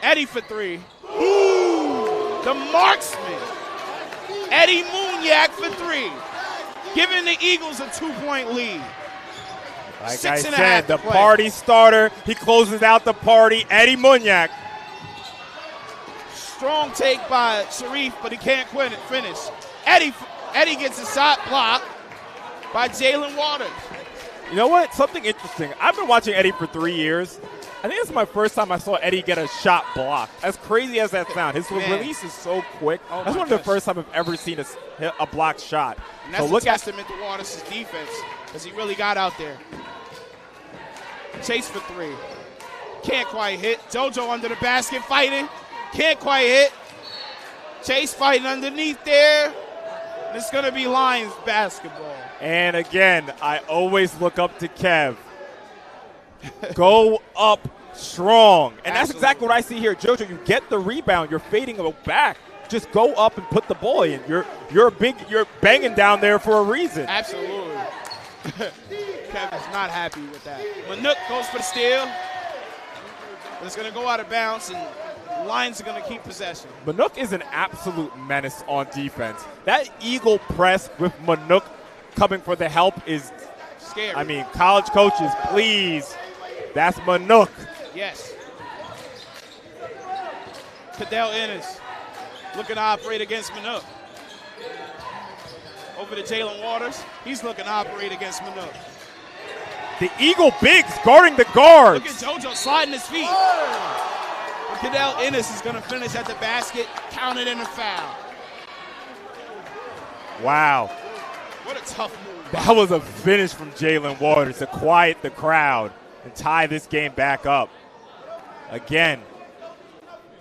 Eddie for 3. Ooh, the marksman. Eddie Moonyak for 3. Giving the Eagles a 2-point lead. Like 6.5 I said, the to play. party starter. He closes out the party. Eddie Munyak. Strong take by Sharif, but he can't finish. Eddie gets a shot blocked by Jalen Waters. You know what? Something interesting. I've been watching Eddie for 3 years. I think this is my first time I saw Eddie get a shot blocked. As crazy as that sounds, his release is so quick. That's one of the first time I've ever seen a blocked shot. And that's a testament to Waters' defense, because he really got out there. Chase for 3. Can't quite hit. JoJo under the basket fighting. Can't quite hit. Chase fighting underneath there. It's going to be Lions basketball. And again, I always look up to Kev. Go up strong. And that's exactly what I see here. JoJo, you get the rebound. You're fading back. Just go up and put the ball in. You're banging down there for a reason. Absolutely. Kevin's not happy with that. Manuk goes for the steal. But it's going to go out of bounds, and Lions are going to keep possession. Manuk is an absolute menace on defense. That eagle press with Manuk coming for the help is scary. I mean, college coaches, please. That's Manuk. Yes. Cadell Ennis looking to operate against Manuk. Over to Jalen Waters. He's looking to operate against Manuk. The Eagle bigs guarding the guards. Look at JoJo sliding his feet. Cadell Ennis is going to finish at the basket, counted in a foul. Wow. What a tough move. That was a finish from Jalen Waters to quiet the crowd and tie this game back up. Again,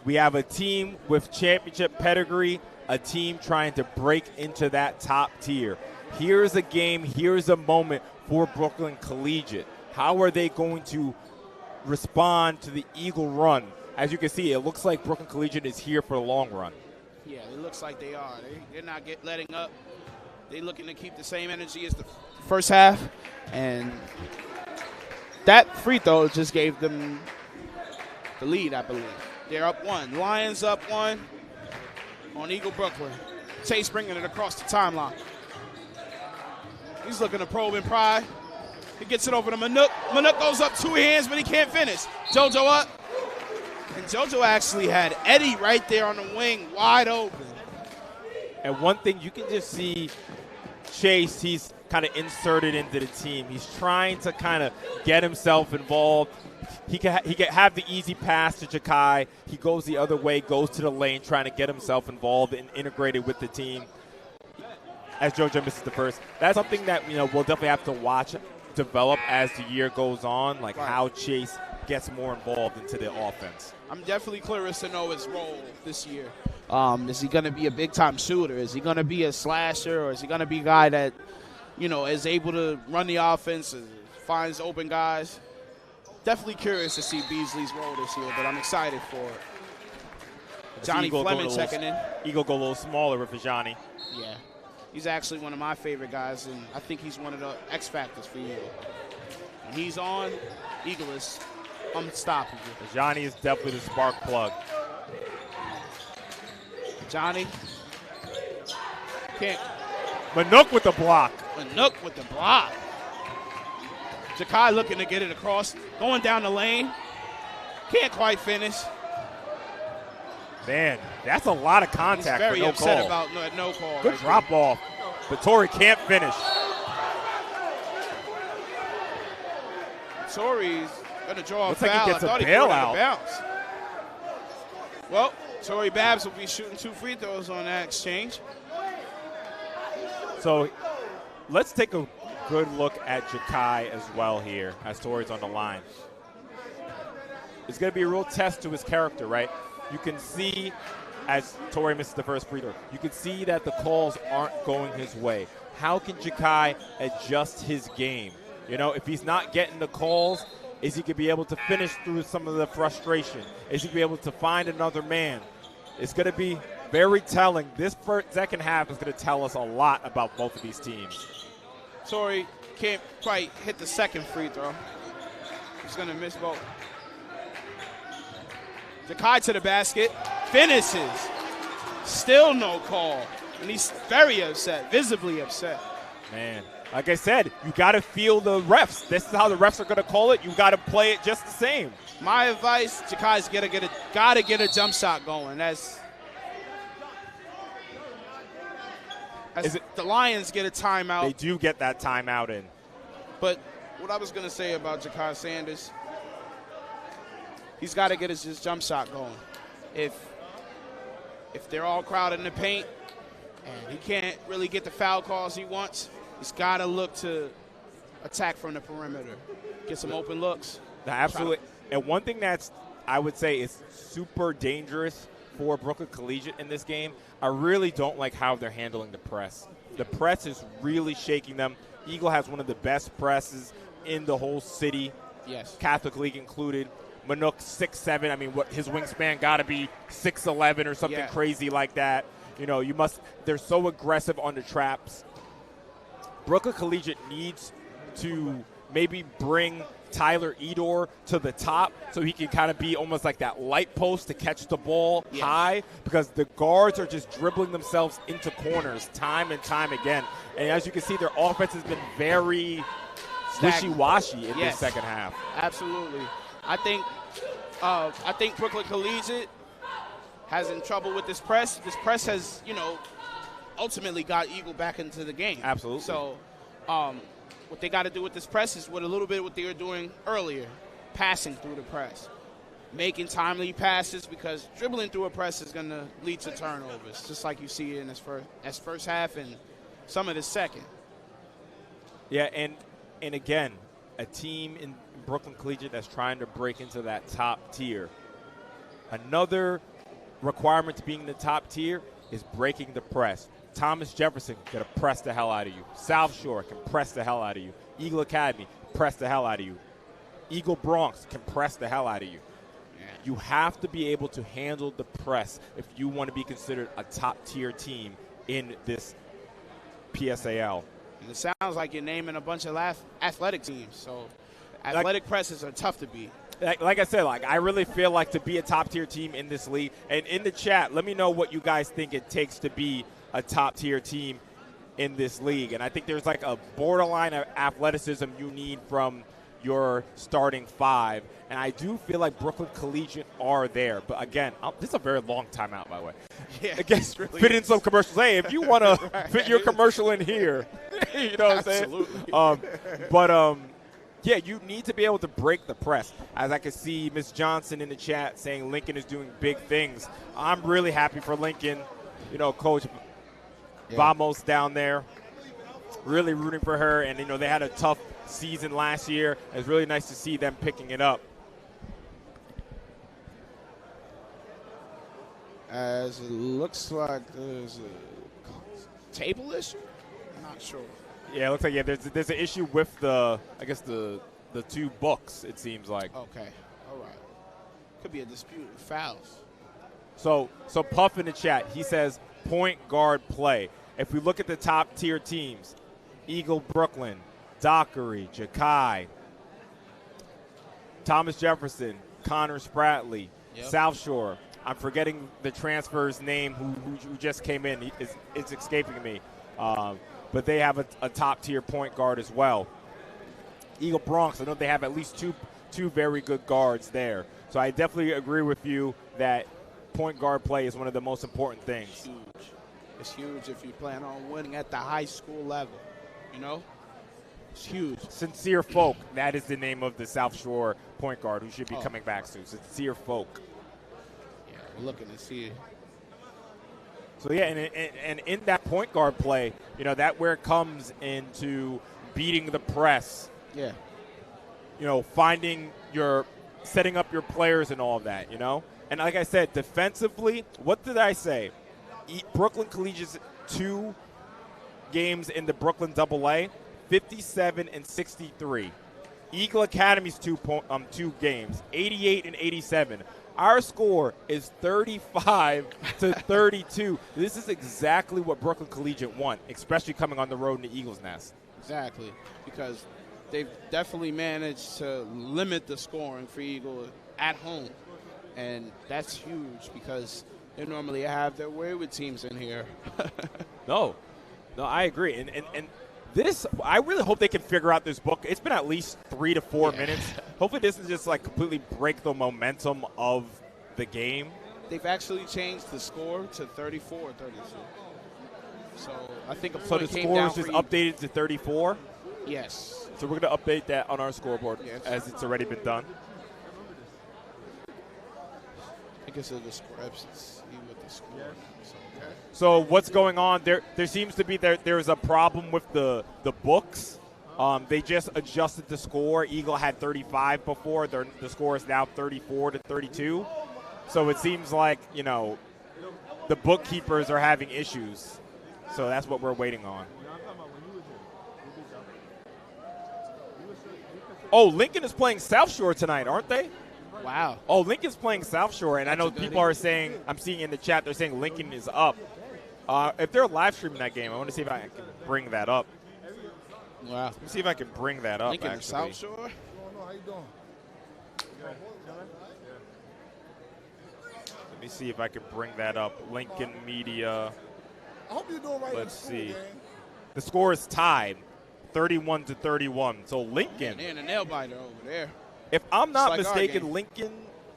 we have a team with championship pedigree, a team trying to break into that top tier. Here's a game, here's a moment for Brooklyn Collegiate. How are they going to respond to the Eagle run? As you can see, it looks like Brooklyn Collegiate is here for the long run. Yeah, it looks like they are. They're not letting up. They're looking to keep the same energy as the first half. And that free throw just gave them the lead, I believe. They're up 1. Lions up 1 on Eagle Brooklyn. Chase bringing it across the timeline. He's looking to probe and pry. He gets it over to Manuk. Manuk goes up 2 hands, but he can't finish. JoJo up. And JoJo actually had Eddie right there on the wing, wide open. And one thing you can just see, Chase, he's kind of inserted into the team. He's trying to kind of get himself involved. He can have the easy pass to Jakai. He goes the other way, goes to the lane, trying to get himself involved and integrated with the team. As JoJo misses the first, that's something that we'll definitely have to watch develop as the year goes on, like how Chase gets more involved into the offense. I'm definitely curious to know his role this year. Is he going to be a big-time shooter? Is he going to be a slasher, or is he going to be a guy that, is able to run the offense and finds open guys? Definitely curious to see Beasley's role this year, but I'm excited for it. Johnny Fleming checking in. Eagle go a little smaller with Johnny. Yeah. He's actually one of my favorite guys, and I think he's one of the X factors for you. When he's on, Eagle is unstoppable. Johnny is definitely the spark plug. Johnny can't. Manuk with the block. Manuk with the block. Jakai looking to get it across, going down the lane. Can't quite finish. Man, that's a lot of contact. He's very for no upset call. about no call. Good drop off, but Torrey can't finish. Torrey's going to draw Looks a foul. like he gets I thought a he threw it out bailout. of bounds. Well, Torrey Babs will be shooting 2 free throws on that exchange. So let's take a good look at Jakai as well here as Torrey's on the line. It's going to be a real test to his character, right? You can see, as Torrey misses the first free throw, you can see that the calls aren't going his way. How can Jakai adjust his game? If he's not getting the calls, is he going to be able to finish through some of the frustration? Is he going to be able to find another man? It's going to be very telling. This second half is going to tell us a lot about both of these teams. Torrey can't quite hit the second free throw. He's going to miss both. Jakai to the basket, finishes. Still no call. And he's very upset, visibly upset. Man, Like I said, you got to feel the refs. This is how the refs are going to call it. You got to play it just the same. My advice, Jakai's got to get a jump shot going. The Lions get a timeout. They do get that timeout in. But what I was going to say about Jakai Sanders, he's got to get his jump shot going. If they're all crowded in the paint and he can't really get the foul calls he wants, he's got to look to attack from the perimeter, get some open looks. Absolutely. And one thing that's, I would say, is super dangerous for Brooklyn Collegiate in this game, I really don't like how they're handling the press. The press is really shaking them. Eagle has one of the best presses in the whole city, yes, Catholic League included. Manuk 6'7". I mean, his wingspan got to be 6'11" or something crazy like that. You know, they're so aggressive on the traps. Brooklyn Collegiate needs to maybe bring Tyler Edor to the top so he can kind of be almost like that light post to catch the ball high, because the guards are just dribbling themselves into corners time and time again. And as you can see, their offense has been very wishy-washy in this second half. Absolutely. I think Brooklyn Collegiate has in trouble with this press. This press has, ultimately got Eagle back into the game. Absolutely. So what they got to do with this press is a little bit what they were doing earlier, passing through the press, making timely passes, because dribbling through a press is going to lead to turnovers, just like you see in this first half and some of the second. Yeah, and again, a team in Brooklyn Collegiate that's trying to break into that top tier. Another requirement to being in the top tier is breaking the press. Thomas Jefferson can press the hell out of you. South Shore can press the hell out of you. Eagle Academy, press the hell out of you. Eagle Bronx can press the hell out of you. Yeah. You have to be able to handle the press if you want to be considered a top-tier team in this PSAL. And it sounds like you're naming a bunch of athletic teams, so athletic presses are tough to beat. Like I said, I really feel like to be a top-tier team in this league. And in the chat, let me know what you guys think it takes to be a top-tier team in this league. And I think there's like a borderline of athleticism you need from your starting five. And I do feel like Brooklyn Collegiate are there. But again, this is a very long timeout, by the way. Yeah, again, really fit in some commercials. Hey, if you want to fit your commercial in here, you know what I'm saying? Yeah, you need to be able to break the press. As I can see Ms. Johnson in the chat saying Lincoln is doing big things. I'm really happy for Lincoln. Coach Vamos down there, really rooting for her. And, they had a tough season last year. It's really nice to see them picking it up. As it looks like there's a table issue? I'm not sure. Yeah, it looks like there's an issue with the two books, it seems like. Okay, all right. Could be a dispute with fouls. So Puff in the chat, he says point guard play. If we look at the top tier teams, Eagle Brooklyn, Dockery, Jakai, Thomas Jefferson, Connor Spratley, South Shore. I'm forgetting the transfer's name who just came in. It's escaping me. But they have a top-tier point guard as well. Eagle Bronx, I know they have at least two very good guards there. So I definitely agree with you that point guard play is one of the most important things. Huge. It's huge if you plan on winning at the high school level, It's huge. Sincere Folk, that is the name of the South Shore point guard who should be coming back soon. Sincere Folk. Yeah, we're looking to see it. So, yeah, and in that point guard play, that where it comes into beating the press. Yeah. Setting up your players and all of that, And like I said, defensively, what did I say? Brooklyn Collegiate's 2 games in the Brooklyn AA, 57 and 63. Eagle Academy's 2 games, 88 and 87. Our score is 35 to 32. This is exactly what Brooklyn Collegiate want, especially coming on the road in the Eagles' Nest. Exactly, because they've definitely managed to limit the scoring for Eagle at home. And that's huge because they normally have their way with teams in here. No, I agree. And I really hope they can figure out this book. It's been at least 3 to 4 minutes. Hopefully this is just like completely break the momentum of the game. They've actually changed the score to 34 or 32. So I think so the score is just updated to 34? Yes. So we're going to update that on our scoreboard as it's already been done. I guess it's a discrepancy with the score. So what's going on? There seems to be there's a problem with the books. They just adjusted the score. Eagle had 35 before. The score is now 34 to 32. So it seems like, you know, the bookkeepers are having issues. So that's what we're waiting on. Oh, Lincoln is playing South Shore tonight, aren't they? Wow. Oh, Lincoln's playing South Shore, and I know people are saying, I'm seeing in the chat, they're saying Lincoln is up. If they're live streaming that game, I want to see if I can bring that up. Wow. Let me see if I can bring that up, Lincoln actually. South Shore? How you doing? Let me see if I can bring that up. Lincoln Media. I hope you're doing right. Let's see. The score is tied, 31 to 31. So Lincoln. They're in a nail biter over there. If I'm not like mistaken, Lincoln,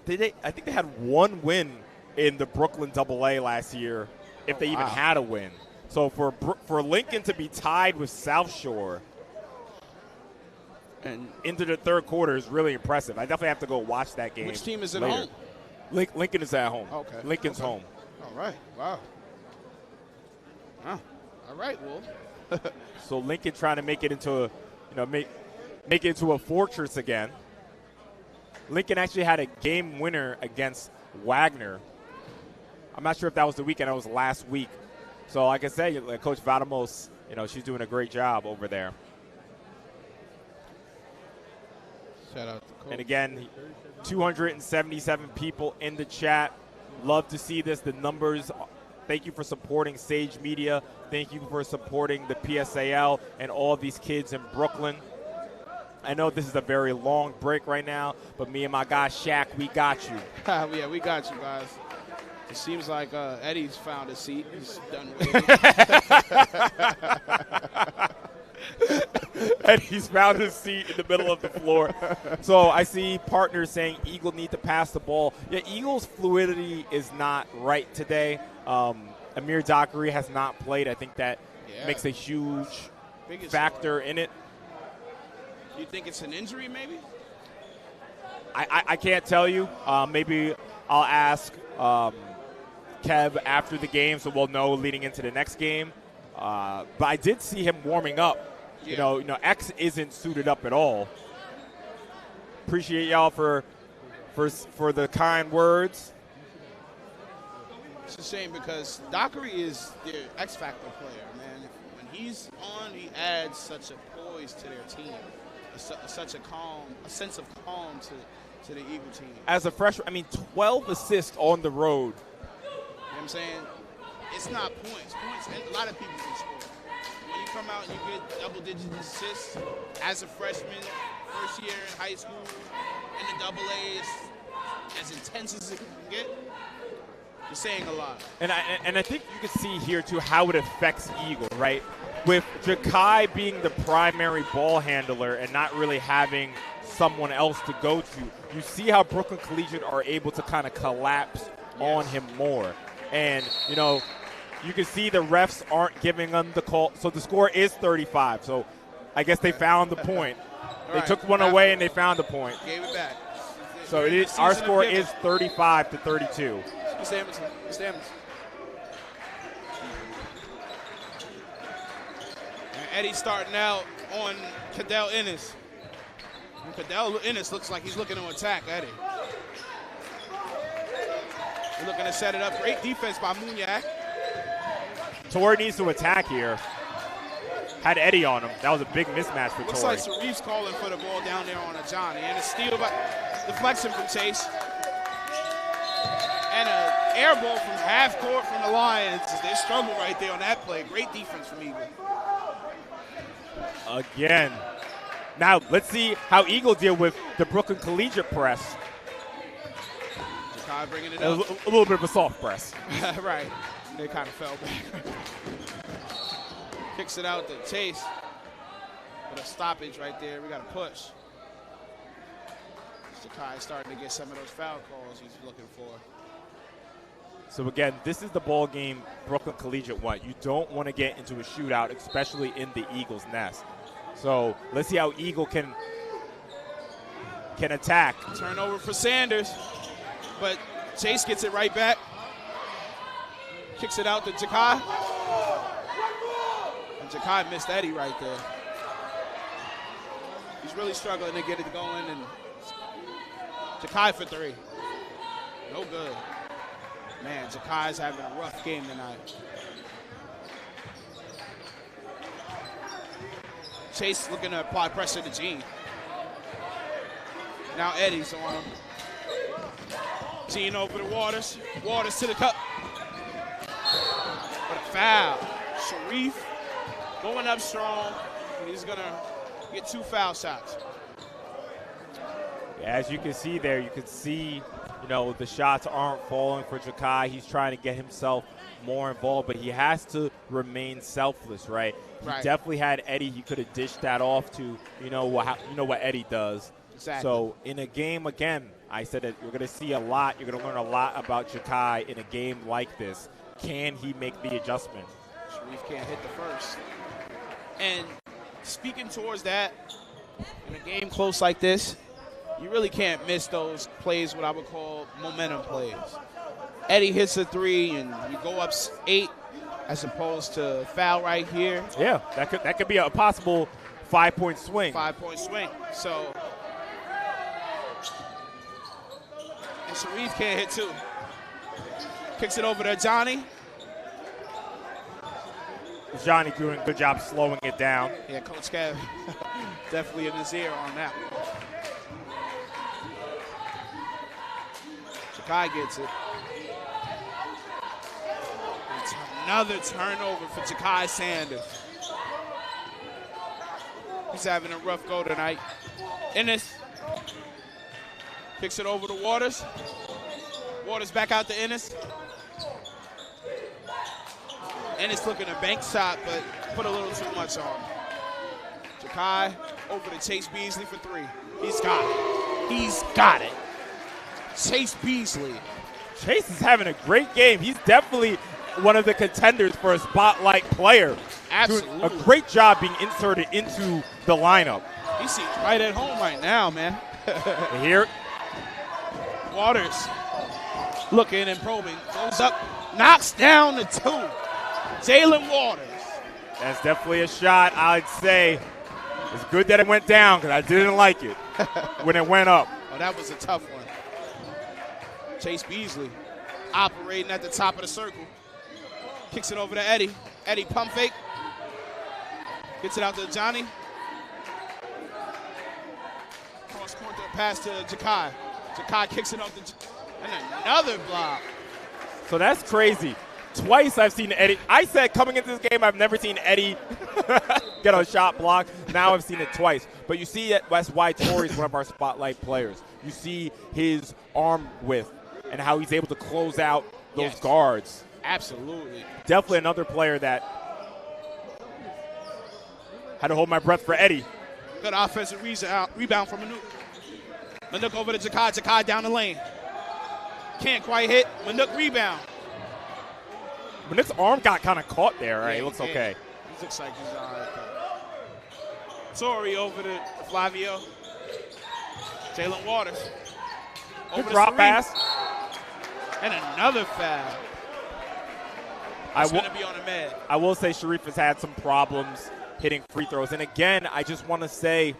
I think they had one win in the Brooklyn AA last year, if they even had a win. So for Lincoln to be tied with South Shore and into the third quarter is really impressive. I definitely have to go watch that game. Which team is at later. home? Lincoln is at home. Okay. Lincoln's home. All right. Wow. All right, Wolf. So Lincoln trying to make it into make it into a fortress again. Lincoln actually had a game winner against Wagner. I'm not sure if that was the weekend. That was last week. So like I said, Coach Vadamos, she's doing a great job over there. Shout out to Coach. And again, 277 people in the chat. Love to see this. The numbers. Thank you for supporting Sage Media. Thank you for supporting the PSAL and all of these kids in Brooklyn. I know this is a very long break right now, but me and my guy Shaq, we got you. Yeah, we got you guys. It seems like Eddie's found a seat. He's done waiting. Eddie's found his seat in the middle of the floor. So I see partners saying Eagle need to pass the ball. Yeah, Eagle's fluidity is not right today. Amir Dockery has not played. I think that makes a huge factor in it. You think it's an injury, maybe? I can't tell you. Maybe I'll ask Kev after the game, so we'll know leading into the next game. But I did see him warming up. Yeah. X isn't suited up at all. Appreciate y'all for the kind words. It's a shame because Dockery is their X Factor player, man. When he's on, he adds such a poise to their team. Such a sense of calm to the Eagle team. As a freshman, 12 assists on the road. You know what I'm saying? It's not points. And a lot of people can score. When you come out and you get double-digit assists as a freshman, first year in high school, in the AA, is as intense as it can get. You're saying a lot. And I think you can see here, too, how it affects Eagle, right? With Jakai being the primary ball handler and not really having someone else to go to, you see how Brooklyn Collegiate are able to kind of collapse on him more. And, you can see the refs aren't giving them the call. So the score is 35. So I guess they found the point. They took one away and they found the point. Gave it back. So it is. Our score is 35 to 32. Mr. Emerson. Eddie's starting out on Cadell Ennis. And Cadell Ennis looks like he's looking to attack Eddie. He's looking to set it up. Great defense by Munyak. Torrey needs to attack here. Had Eddie on him. That was a big mismatch for Looks Torrey. like Sarif's calling for the ball down there on a Johnny. And a steal by deflection from Chase. And an air ball from half court from the Lions. They struggle right there on that play. Great defense from Eagle. Again. Now, let's see how Eagle deal with the Brooklyn Collegiate press. Jakai bringing it up. A little bit of a soft press. Right. They kind of fell back. Kicks it out to Chase. But a stoppage right there. We got to push. Jakai's starting to get some of those foul calls he's looking for. So again, this is the ball game Brooklyn Collegiate want. You don't want to get into a shootout, especially in the Eagles' nest. So let's see how Eagle can attack. Turnover for Sanders, but Chase gets it right back. Kicks it out to Jakai. And Jakai missed Eddie right there. He's really struggling to get it going, and Jakai for three. No good. Man, Jakai's having a rough game tonight. Chase looking to apply pressure to Gene. Now Eddie's on him. Gene over to Waters. Waters to the cup. But a foul. Sharif going up strong. He's going to get 2 foul shots. Yeah, as you can see there, you can see, the shots aren't falling for Jakai. He's trying to get himself more involved, but he has to remain selfless, right? He definitely had Eddie. He could have dished that off to, what Eddie does. Exactly. So in a game, again, I said that you're going to see a lot. You're going to learn a lot about Jakai in a game like this. Can he make the adjustment? Sharif can't hit the first. And speaking towards that, in a game close like this, you really can't miss those plays, what I would call momentum plays. Eddie hits a 3, and you go up 8 as opposed to foul right here. Yeah, that could be a possible 5-point swing. 5-point swing. So, and Sharif can't hit 2. Kicks it over to Johnny. Johnny doing a good job slowing it down. Yeah, Coach Kev definitely in his ear on that. Jakai gets it. It's another turnover for Jakai Sanders. He's having a rough go tonight. Ennis kicks it over to Waters. Waters back out to Ennis. Ennis looking to bank shot, but put a little too much on. Jakai over to Chase Beasley for 3. He's got it. He's got it. Chase Beasley. Chase is having a great game. He's definitely one of the contenders for a spotlight player. Absolutely. Doing a great job being inserted into the lineup. He seems right at home right now, man. Here. Waters looking and probing. Goes up, knocks down the 2. Jalen Waters. That's definitely a shot. I'd say it's good that it went down because I didn't like it when it went up. Oh, that was a tough one. Chase Beasley operating at the top of the circle. Kicks it over to Eddie. Eddie pump fake. Gets it out to Johnny. Cross court pass to Jakai. Jakai kicks it up to and another block. So that's crazy. Twice I've seen Eddie. I said coming into this game I've never seen Eddie get a shot block. Now I've seen it twice. But you see that's why Torrey's one of our spotlight players. You see his arm width and how he's able to close out those guards. Absolutely. Definitely another player that had to hold my breath for Eddie. Good offensive rebound from Manuk. Manuk over to Jakai. Jakai down the lane. Can't quite hit. Manuk rebound. Manuk's arm got kind of caught there. Right? Yeah, it looks okay. He looks like he's all right. Torrey over to Flavio. Jalen Waters. Good drop pass. And another foul. It's going to be on a med. I will say Sharif has had some problems hitting free throws. And again, I just want to say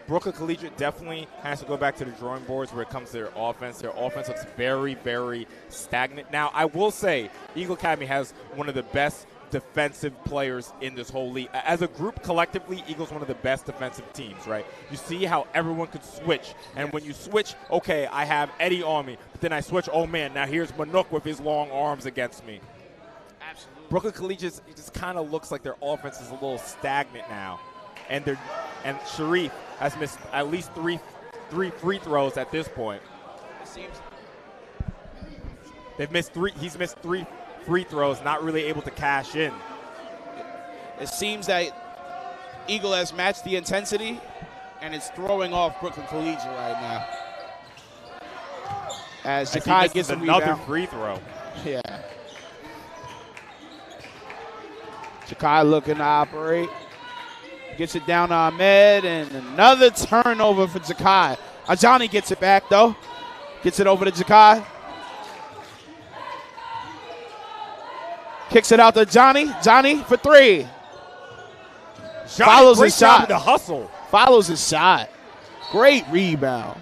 Brooklyn Collegiate definitely has to go back to the drawing boards where it comes to their offense. Their offense looks very, very stagnant. Now, I will say Eagle Academy has one of the best defensive players in this whole league. As a group, collectively, Eagles one of the best defensive teams, right? You see how everyone could switch. And when you switch, okay, I have Eddie on me. But then I switch, oh, man, now here's Manuk with his long arms against me. Absolutely. Brooklyn Collegiate just kind of looks like their offense is a little stagnant now. And Sharif has missed at least three free throws at this point. It seems He's missed 3 free throws, not really able to cash in. It seems that Eagle has matched the intensity, and it's throwing off Brooklyn Collegiate right now. As Jakai gets another free throw. Yeah. Jakai looking to operate. Gets it down to Ahmed, and another turnover for Jakai. Ajani gets it back, though. Gets it over to Jakai. Kicks it out to Johnny. Johnny for three. Follows his shot. The hustle. Follows his shot. Great rebound.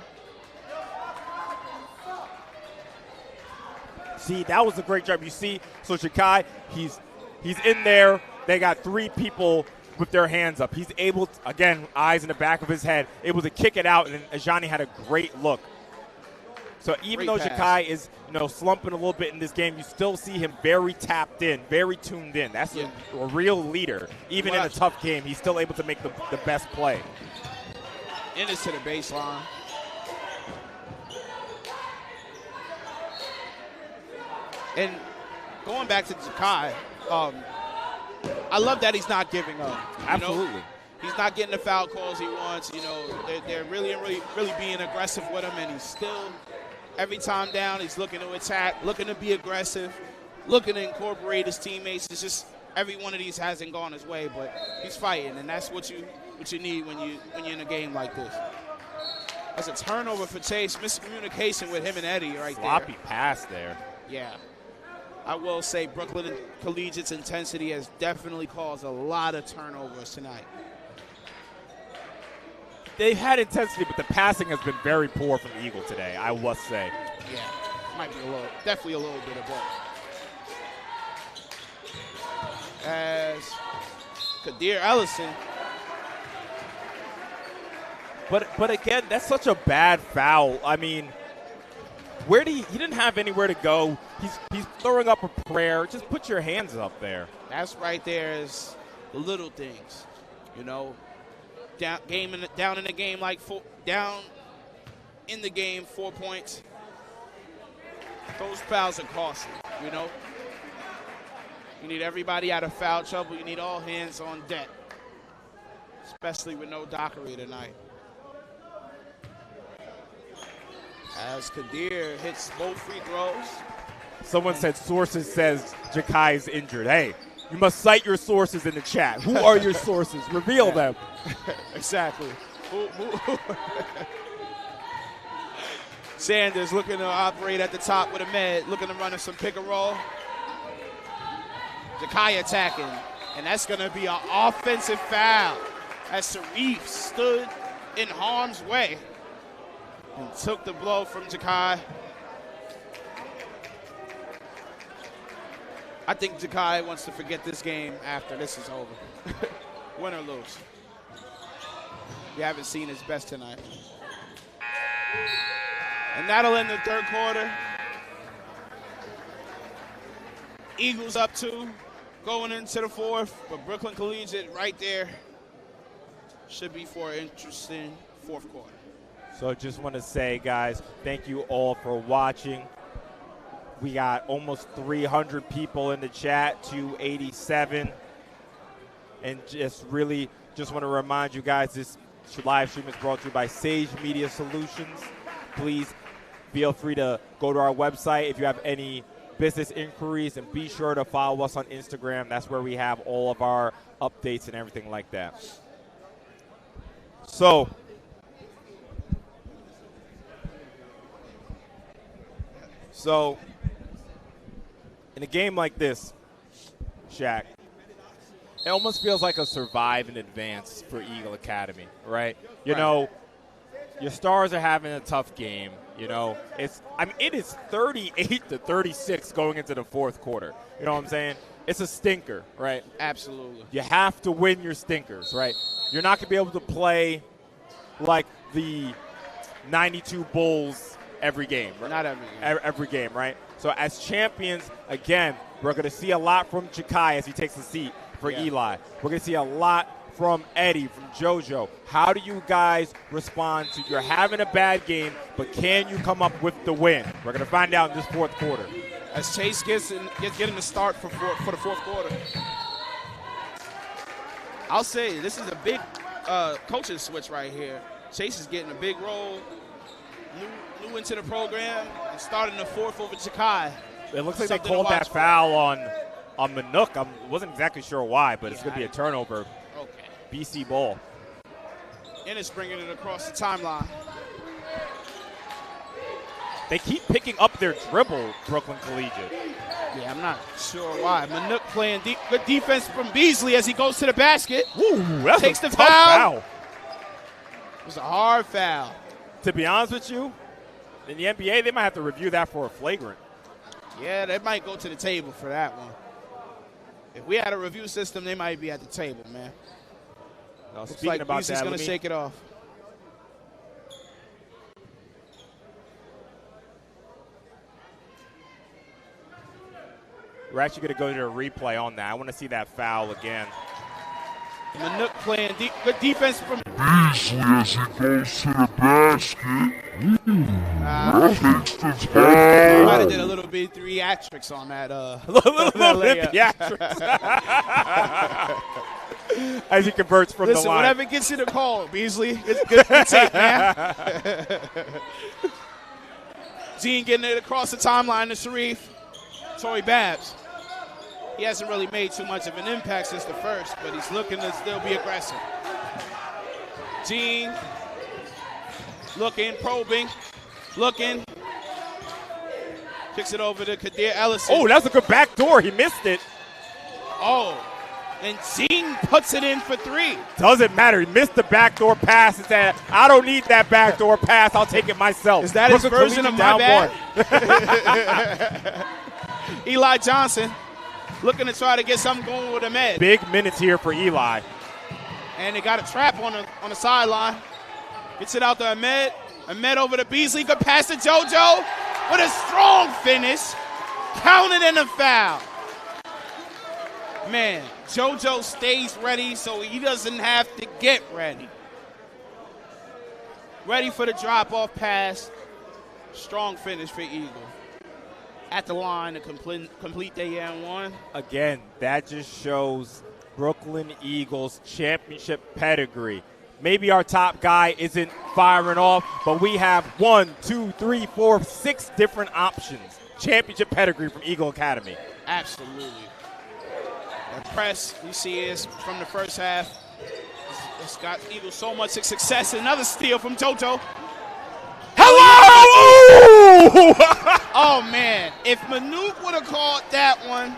See, that was a great job. You see, so Jakai, he's in there. They got three people with their hands up. He's able to, again, eyes in the back of his head, able to kick it out, and Ajani had a great look. So even though Jakai is, slumping a little bit in this game, you still see him very tapped in, very tuned in. That's a real leader. Even in a tough game, he's still able to make the best play. In this to the baseline. And going back to Jakai, I love that he's not giving up. Absolutely. He's not getting the foul calls he wants. They're really being aggressive with him, and he's still, every time down, he's looking to attack, looking to be aggressive, looking to incorporate his teammates. It's just every one of these hasn't gone his way, but he's fighting, and that's what you need when you're in a game like this. That's a turnover for Chase. Miscommunication with him and Eddie right there. Sloppy pass there. Yeah. I will say Brooklyn Collegiate's intensity has definitely caused a lot of turnovers tonight. They've had intensity, but the passing has been very poor from the Eagle today, I must say. Yeah, might be definitely a little bit of both. As Kadir Ellison. But again, that's such a bad foul. I mean, he didn't have anywhere to go. He's throwing up a prayer. Just put your hands up there. That's right there is the little things, Down in the game like down in the game 4 points. Those fouls are costly, You need everybody out of foul trouble. You need all hands on deck, especially with no Dockery tonight. As Kadir hits both free throws. Someone said sources says Jakai is injured. Hey, you must cite your sources in the chat. Who are your sources? Reveal them. Exactly. Sanders looking to operate at the top with Ahmed, looking to run some pick and roll. Jakai attacking, and that's going to be an offensive foul as Sharif stood in harm's way and took the blow from Jakai. I think Jakai wants to forget this game after this is over. Win or lose. We haven't seen his best tonight. And that'll end the third quarter. Eagles up 2, going into the fourth, but Brooklyn Collegiate right there should be for an interesting fourth quarter. So I just want to say, guys, thank you all for watching. We got almost 300 people in the chat, 287. And just want to remind you guys, this live stream is brought to you by Sage Media Solutions. Please feel free to go to our website if you have any business inquiries, and be sure to follow us on Instagram. That's where we have all of our updates and everything like that. So, in a game like this, Shaq, it almost feels like a survive and advance for Eagle Academy, right? Your stars are having a tough game. It is 38-36 going into the fourth quarter. You know what I'm saying? It's a stinker, right? Absolutely. You have to win your stinkers, right? You're not going to be able to play like the 92 Bulls every game. Right? Not every game. Every game, right? So as champions, again, we're going to see a lot from Jakai as he takes the seat for Eli. We're going to see a lot from Eddie, from JoJo. How do you guys respond to you're having a bad game, but can you come up with the win? We're going to find out in this fourth quarter. As Chase getting the start for the fourth quarter. I'll say this is a big coaching switch right here. Chase is getting a big role, new into the program, and starting the fourth over Chakai. It looks like they called that foul on Manook. I wasn't exactly sure why, but it's going to be a turnover. Okay. BC ball. And it's bringing it across the timeline. They keep picking up their dribble, Brooklyn Collegiate. Yeah, I'm not sure why. Manook playing good defense from Beasley as he goes to the basket. Ooh, that's takes a the tough foul. It was a hard foul. To be honest with you, in the NBA, they might have to review that for a flagrant. Yeah, they might go to the table for that one. If we had a review system, they might be at the table, man. Looks like Beasley's going to shake it off. We're actually going to go to a replay on that. I want to see that foul again. Manook playing good defense from Beasley as he goes to the basket. Might have did a little bit theatrics on that. A little bit theatrics. As he converts from the line. Whatever gets you the call, Beasley. Good take, man. Gene getting it across the timeline to Sharif. Torrey Babs. He hasn't really made too much of an impact since the first, but he's looking to still be aggressive. Gene looking, probing, looking. Kicks it over to Kadir Ellison. Oh, that's a good backdoor. He missed it. Oh, and Gene puts it in for three. Doesn't matter. He missed the backdoor pass. He said, I don't need that backdoor pass. I'll take it myself. Is that his version of my bad? Eli Johnson looking to try to get something going with Ahmed. Big minutes here for Eli. And they got a trap on the sideline. Gets it out to Ahmed. Ahmed over to Beasley. Good pass to JoJo with a strong finish. Counted in a foul. Man, JoJo stays ready so he doesn't have to get ready. Ready for the drop-off pass. Strong finish for Eagle. At the line to complete their and one. Again, that just shows Brooklyn Eagles championship pedigree. Maybe our top guy isn't firing off, but we have 1, 2, 3, 4, 6 different options. Championship pedigree from Eagle Academy. Absolutely. The press you see is from the first half. It's got Eagles so much success. Another steal from JoJo. Hello! Oh, man. If Manook would have caught that one,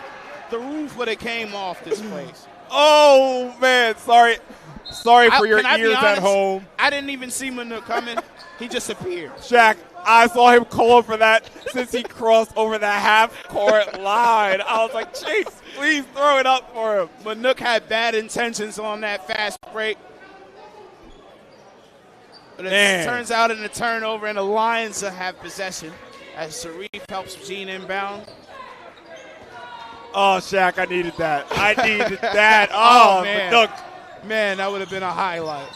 the roof would have came off this place. Oh, man. Sorry for your ears at home. I didn't even see Manook coming. He just appeared. Shaq, I saw him calling for that since he crossed over the half-court line. I was like, Chase, please throw it up for him. Manook had bad intentions on that fast break. But it turns out in a turnover, and the Lions have possession as Sharif helps Gene inbound. Oh, Shaq, I needed that. Oh, man. Manook. Man, that would have been a highlight.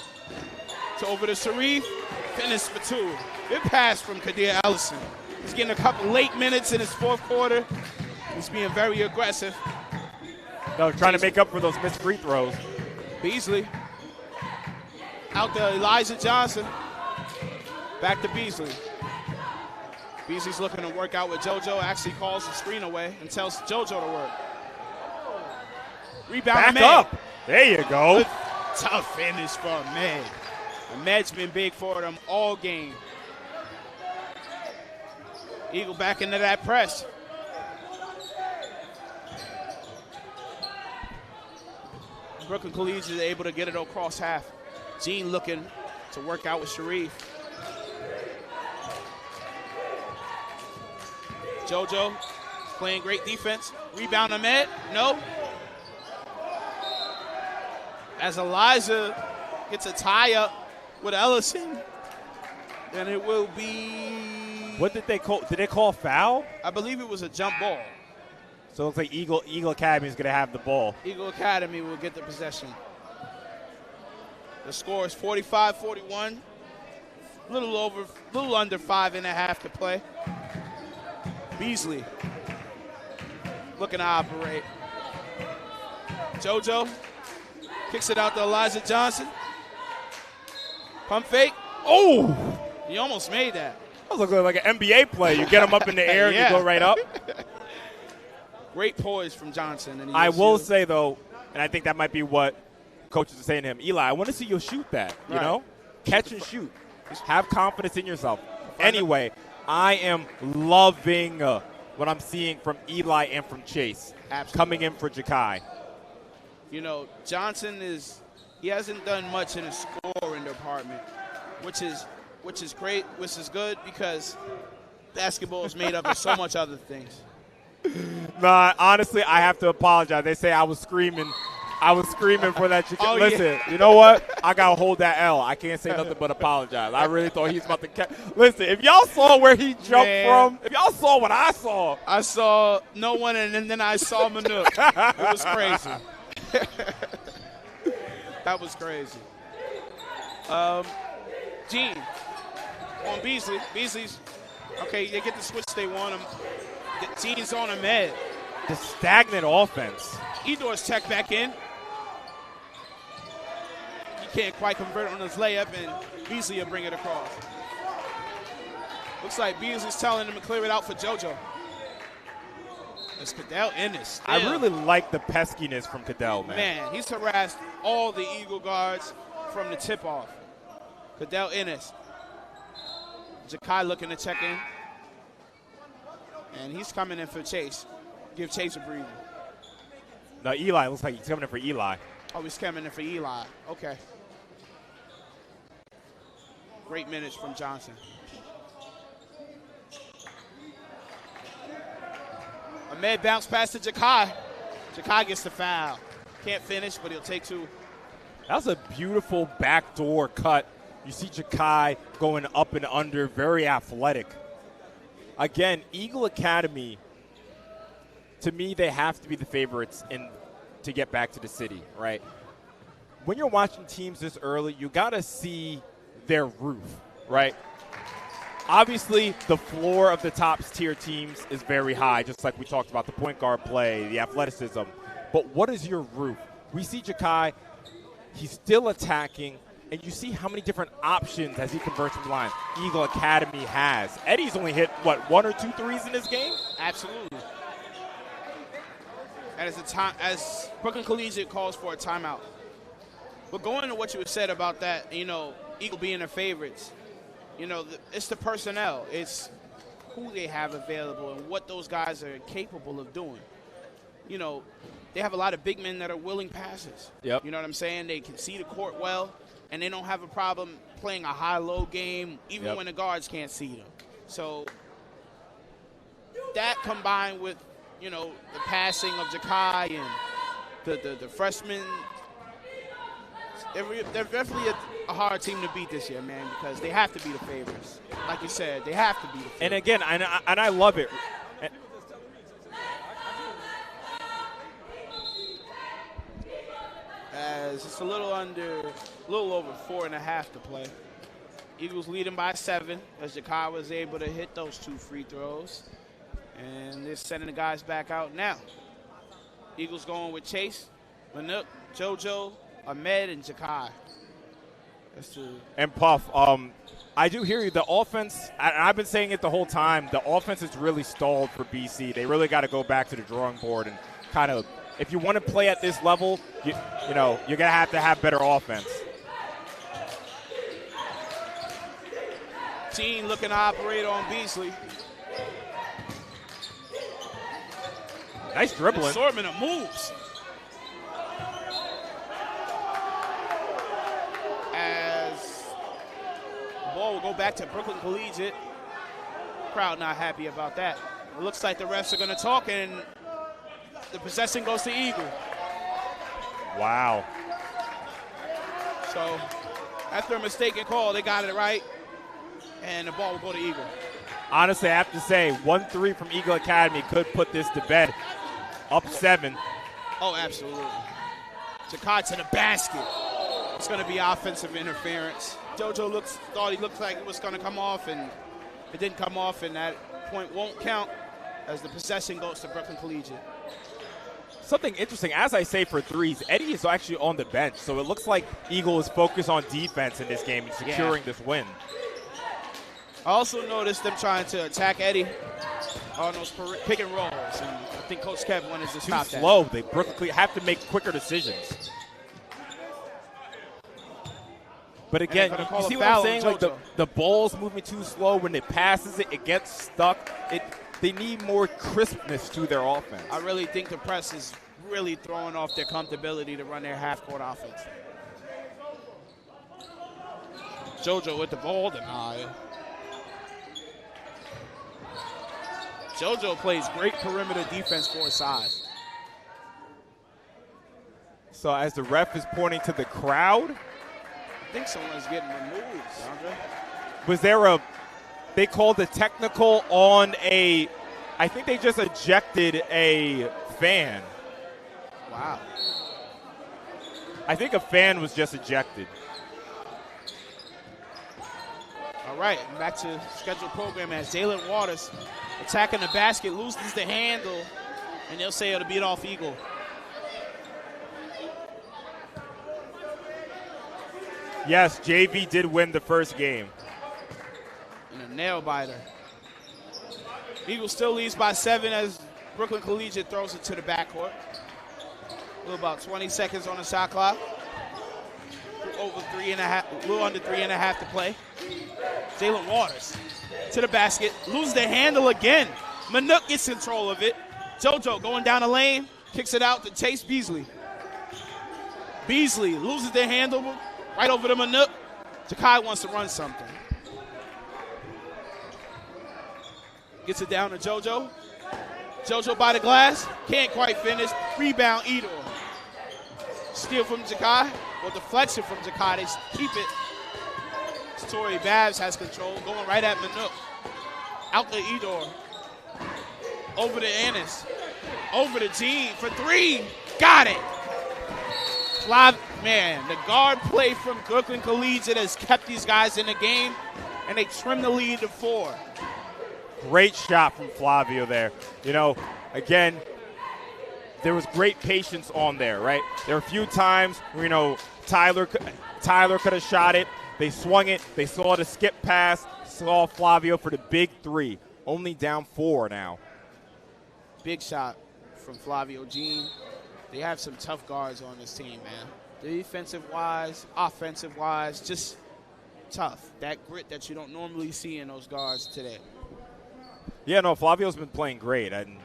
So over to Sharif, finish for two. Good pass from Kadir Ellison. He's getting a couple late minutes in his fourth quarter. He's being very aggressive. No, trying to make up for those missed free throws. Beasley. Out to Elijah Johnson. Back to Beasley. Beasley's looking to work out with JoJo. Actually calls the screen away and tells JoJo to work. Rebound Back Ahmed. up. There you go. Good, tough finish for Ahmed. Ahmed's been big for them all game. Eagle back into that press. Brooklyn Collegiate is able to get it across half. Gene looking to work out with Sharif. JoJo playing great defense. Rebound Ahmed. No. As Elijah gets a tie-up with Ellison, and it will be... What did they call? Did they call foul? I believe it was a jump ball. So it looks like Eagle Academy is going to have the ball. Eagle Academy will get the possession. The score is 45-41. A little under 5.5 to play. Beasley looking to operate. JoJo Kicks it out to Elijah Johnson. Pump fake. Oh! He almost made that. That was looking like an NBA play. You get him up in the air and you go right up. Great poise from Johnson. And I will say, though, and I think that might be what coaches are saying to him, Eli, I want to see you shoot that, you know? Catch and shoot. Have confidence in yourself. Anyway, I am loving what I'm seeing from Eli and from Chase. Absolutely. Coming in for Ja'Kai. You know, Johnson he hasn't done much in the scoring department, which is great, which is good because basketball is made up of so much other things. Nah, honestly, I have to apologize. They say I was screaming for that chicken. Oh, Listen, you know what? I got to hold that L. I can't say nothing but apologize. I really thought he was about to catch. Listen, if y'all saw where he jumped from, if y'all saw what I saw. I saw no one, and then I saw Manuk. It was crazy. That was crazy. Gene on Beasley. Beasley's, okay, they get the switch they want him. Gene's on him, Ed. The stagnant offense. Edor's check back in. He can't quite convert on his layup, and Beasley will bring it across. Looks like Beasley's telling him to clear it out for JoJo. It's Cadell Ennis. I really like the peskiness from Cadell, man. Man, he's harassed all the Eagle guards from the tip-off. Cadell Ennis. Ja'Kai looking to check in. And he's coming in for Chase. Give Chase a breather. No, Eli looks like he's coming in for Eli. Oh, he's coming in for Eli. Okay. Great minutes from Johnson. Ahmed bounce pass to Ja'Kai. Ja'Kai gets the foul. Can't finish, but he'll take two. That was a beautiful backdoor cut. You see Ja'Kai going up and under, very athletic. Again, Eagle Academy, to me, they have to be the favorites to get back to the city, right? When you're watching teams this early, you got to see their roof, right? Obviously, the floor of the top tier teams is very high, just like we talked about the point guard play, the athleticism. But what is your roof? We see Ja'Kai, he's still attacking, and you see how many different options as he converts from the line Eagle Academy has. Eddie's only hit, what, 1 or 2 threes in this game? Absolutely. And as Brooklyn Collegiate calls for a timeout. But going to what you said about that, you know, Eagle being the favorites, you know, it's the personnel. It's who they have available and what those guys are capable of doing. You know, they have a lot of big men that are willing passers. Yep. You know what I'm saying? They can see the court well, and they don't have a problem playing a high-low game even when the guards can't see them. So that combined with, you know, the passing of Ja'Kai and the freshmen, they're definitely a hard team to beat this year, man, because they have to be the favorites. Like you said, they have to be the favorites. And again, and I love it. As it's a little over 4.5 to play. Eagles leading by 7 as Ja'Kai was able to hit those 2 free throws. And they're sending the guys back out now. Eagles going with Chase, Manuk, JoJo, Ahmed, and Ja'Kai. And Puff, I do hear you. The offense, I've been saying it the whole time, the offense is really stalled for BC. They really got to go back to the drawing board and kind of, if you want to play at this level, you know, you're going to have better offense. Gene looking to operate on Beasley. Nice dribbling. Assortment of moves. As the ball will go back to Brooklyn Collegiate. Crowd not happy about that. It looks like the refs are going to talk, and the possession goes to Eagle. Wow. So after a mistaken call, they got it right, and the ball will go to Eagle. Honestly, I have to say, 1-3 from Eagle Academy could put this to bed. Up 7. Oh, absolutely. Ja'Kai to the basket. It's going to be offensive interference. JoJo thought he looked like it was going to come off, and it didn't come off, and that point won't count as the possession goes to Brooklyn Collegiate. something interesting, as I say for threes, Eddie is actually on the bench, so it looks like Eagle is focused on defense in this game and securing this win. I also noticed them trying to attack Eddie on those pick and rolls, and I think Coach Kev wanted to stop that. Too slow. They Brooklyn have to make quicker decisions. But again, you see what I'm saying? Like the ball's moving too slow. When it passes it gets stuck. They need more crispness to their offense. I really think the press is really throwing off their comfortability to run their half-court offense. JoJo with the ball denial. JoJo plays great perimeter defense for his size. So as the ref is pointing to the crowd, I think someone's getting removed, Sandra. Was there they called a technical on I think they just ejected a fan. Wow. I think a fan was just ejected. All right, back to scheduled program as Jalen Waters attacking the basket, loses the handle, and they'll say it'll beat off Eagle. Yes, JV did win the first game. And a nail biter. Eagle still leads by 7 as Brooklyn Collegiate throws it to the backcourt. About 20 seconds on the shot clock. A little under 3.5 to play. Jalen Waters to the basket, loses the handle again. Manuk gets control of it. JoJo going down the lane, kicks it out to Chase Beasley. Beasley loses the handle right over to Manuk. Jakai wants to run something. Gets it down to JoJo. JoJo by the glass, can't quite finish. Rebound, Edor. Steal from Jakai, or deflection from Jakai. They keep it. Torrey Babs has control, going right at Manuk. Out to Edor. Over to Ennis. Over to Jean for 3. Got it. Man, the guard play from Brooklyn Collegiate has kept these guys in the game, and they trim the lead to 4. Great shot from Flavio there. You know, again, there was great patience on there, right? There were a few times where, Tyler could have shot it. They swung it. They saw the skip pass, saw Flavio for the big 3. Only down 4 now. Big shot from Flavio Jean. They have some tough guards on this team, man. Defensive-wise, offensive-wise, just tough. That grit that you don't normally see in those guards today. Yeah, no, Flavio's been playing great. And,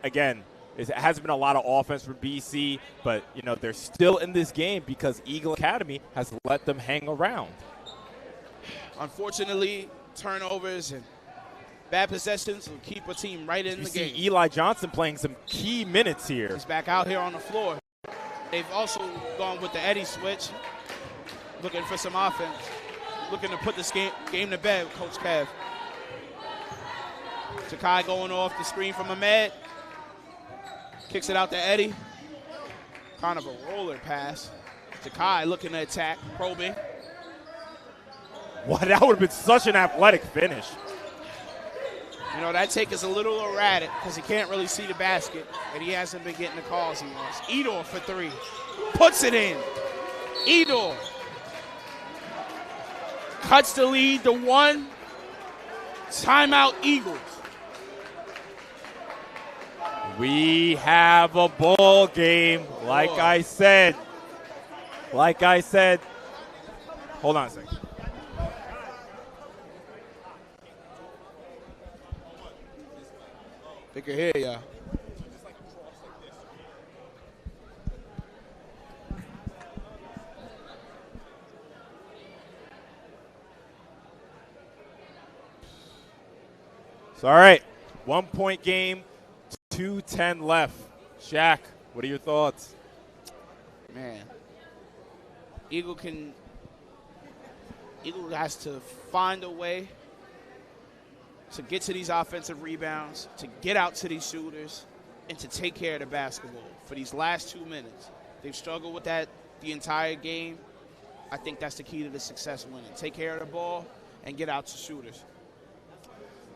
again, it hasn't been a lot of offense for BC, but, they're still in this game because Eagle Academy has let them hang around. Unfortunately, turnovers and bad possessions will keep a team right in the game. You see Eli Johnson playing some key minutes here. He's back out here on the floor. They've also gone with the Eddie switch, looking for some offense, looking to put this game to bed with Coach Kev. Jakai going off the screen from Ahmed. Kicks it out to Eddie. Kind of a roller pass. Jakai looking to attack, probing. Wow, that would have been such an athletic finish. That take is a little erratic because he can't really see the basket, and he hasn't been getting the calls he wants. Edor for 3. Puts it in. Edor cuts the lead to 1. Timeout Eagles. We have a ball game, like I said. Hold on a second. They can hear ya. So, all right, 1-point game, 2:10 left. Shaq, what are your thoughts? Man, Eagle has to find a way to get to these offensive rebounds, to get out to these shooters, and to take care of the basketball for these last 2 minutes. They've struggled with that the entire game. I think that's the key to the success winning. Take care of the ball and get out to shooters.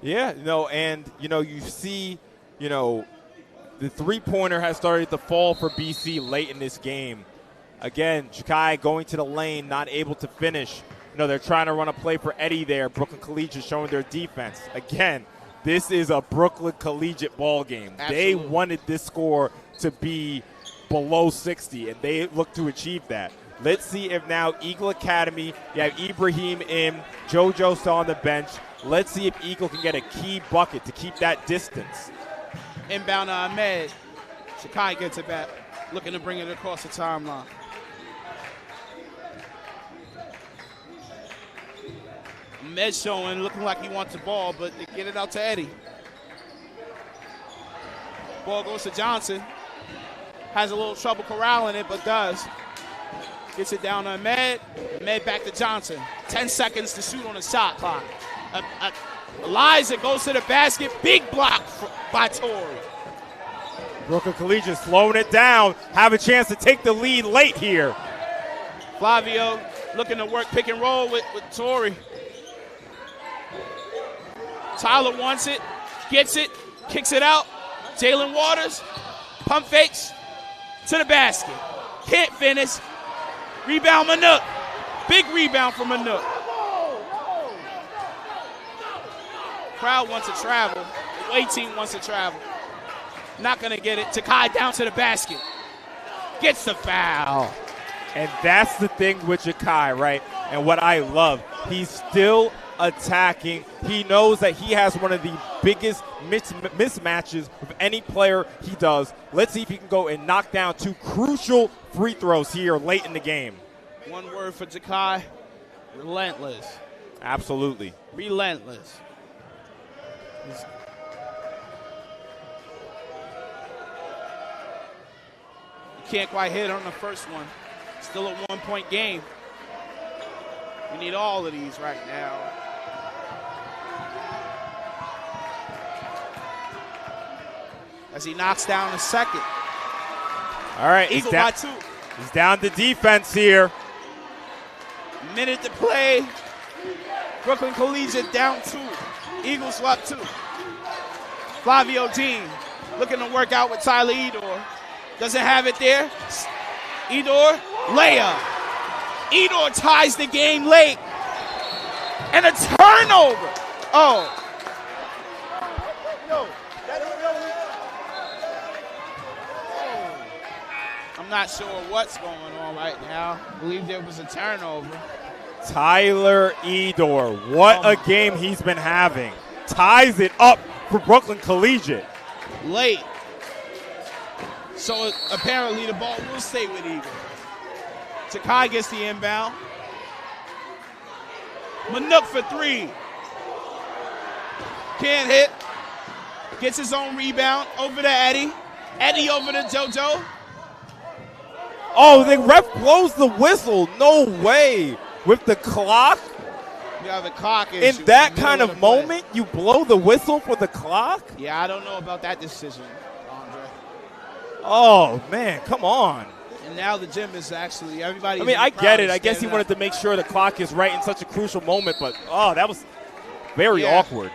Yeah, and, you see, The three-pointer has started to fall for BC late in this game. Again, Jakai going to the lane, not able to finish. You know, they're trying to run a play for Eddie there. Brooklyn Collegiate showing their defense. Again, this is a Brooklyn Collegiate ball game. Absolutely. They wanted this score to be below 60, and they look to achieve that. Let's see if now Eagle Academy, you have Ibrahim in, JoJo still on the bench. Let's see if Eagle can get a key bucket to keep that distance. Inbound to Ahmed. Jakai gets it back, looking to bring it across the timeline. Ahmed showing, looking like he wants the ball, but they get it out to Eddie. Ball goes to Johnson. Has a little trouble corralling it, but does. Gets it down to Ahmed. Ahmed back to Johnson. 10 seconds to shoot on the shot clock. Eliza goes to the basket. Big block by Torrey. Brooklyn Collegiate slowing it down. Have a chance to take the lead late here. Flavio looking to work pick and roll with Torrey. Tyler wants it, gets it, kicks it out. Jalen Waters, pump fakes to the basket. Can't finish. Rebound Manook. Big rebound from Manook. Crowd wants to travel. The away team wants to travel. Not going to get it. Jakai down to the basket. Gets the foul. And that's the thing with Jakai, right? And what I love, he's still attacking. He knows that he has one of the biggest mismatches of any player he does. Let's see if he can go and knock down two crucial free throws here late in the game. One word for Jakai, relentless. Absolutely. Relentless. You can't quite hit on the first one. Still a 1-point game. We need all of these right now. As he knocks down the second. All right, Eagle by 2. He's down to defense here. Minute to play. Brooklyn Collegiate down 2. Eagles up 2. Flavio Dean looking to work out with Tyler Edor. Doesn't have it there. Edor, layup. Edor ties the game late. And a turnover. Oh. I'm not sure what's going on right now. I believe there was a turnover. Tyler Edor, what a game he's been having. Ties it up for Brooklyn Collegiate. Late. So apparently the ball will stay with Eagle. Jakai gets the inbound. Manook for 3. Can't hit. Gets his own rebound over to Eddie. Eddie over to JoJo. Oh, the ref blows the whistle. No way. With the clock? Yeah, the clock is. In that kind of moment, you blow the whistle for the clock? Yeah, I don't know about that decision, Andre. Oh, man, come on. And now the gym is actually, everybody. I mean, I get it. I guess he wanted to make sure the clock is right in such a crucial moment, but, oh, that was very awkward.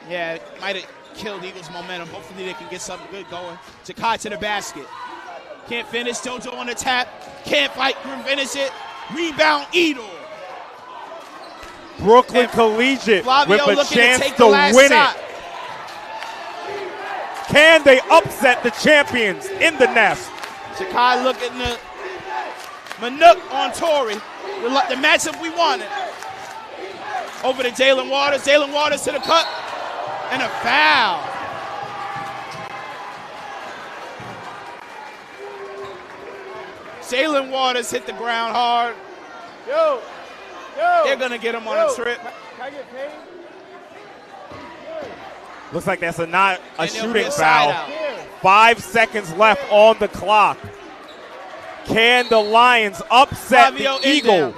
Yeah, it might have killed Eagles' momentum. Hopefully they can get something good going. Jakai to the basket. Can't finish. JoJo on the tap. Can't fight. Finish it. Rebound, Edor. Brooklyn Collegiate Flavio with a chance to win shot. it. Can they upset the champions in the nest? Jakai looking to Manook on Torrey. The matchup we wanted. Over to Jalen Waters. Jalen Waters to the cut. And a foul. Jalen Waters hit the ground hard. They're going to get him on a trip. Can I get paid? Looks like that's not a shooting a foul. 5 seconds left on the clock. Can the Lions upset Flavio the Eagle?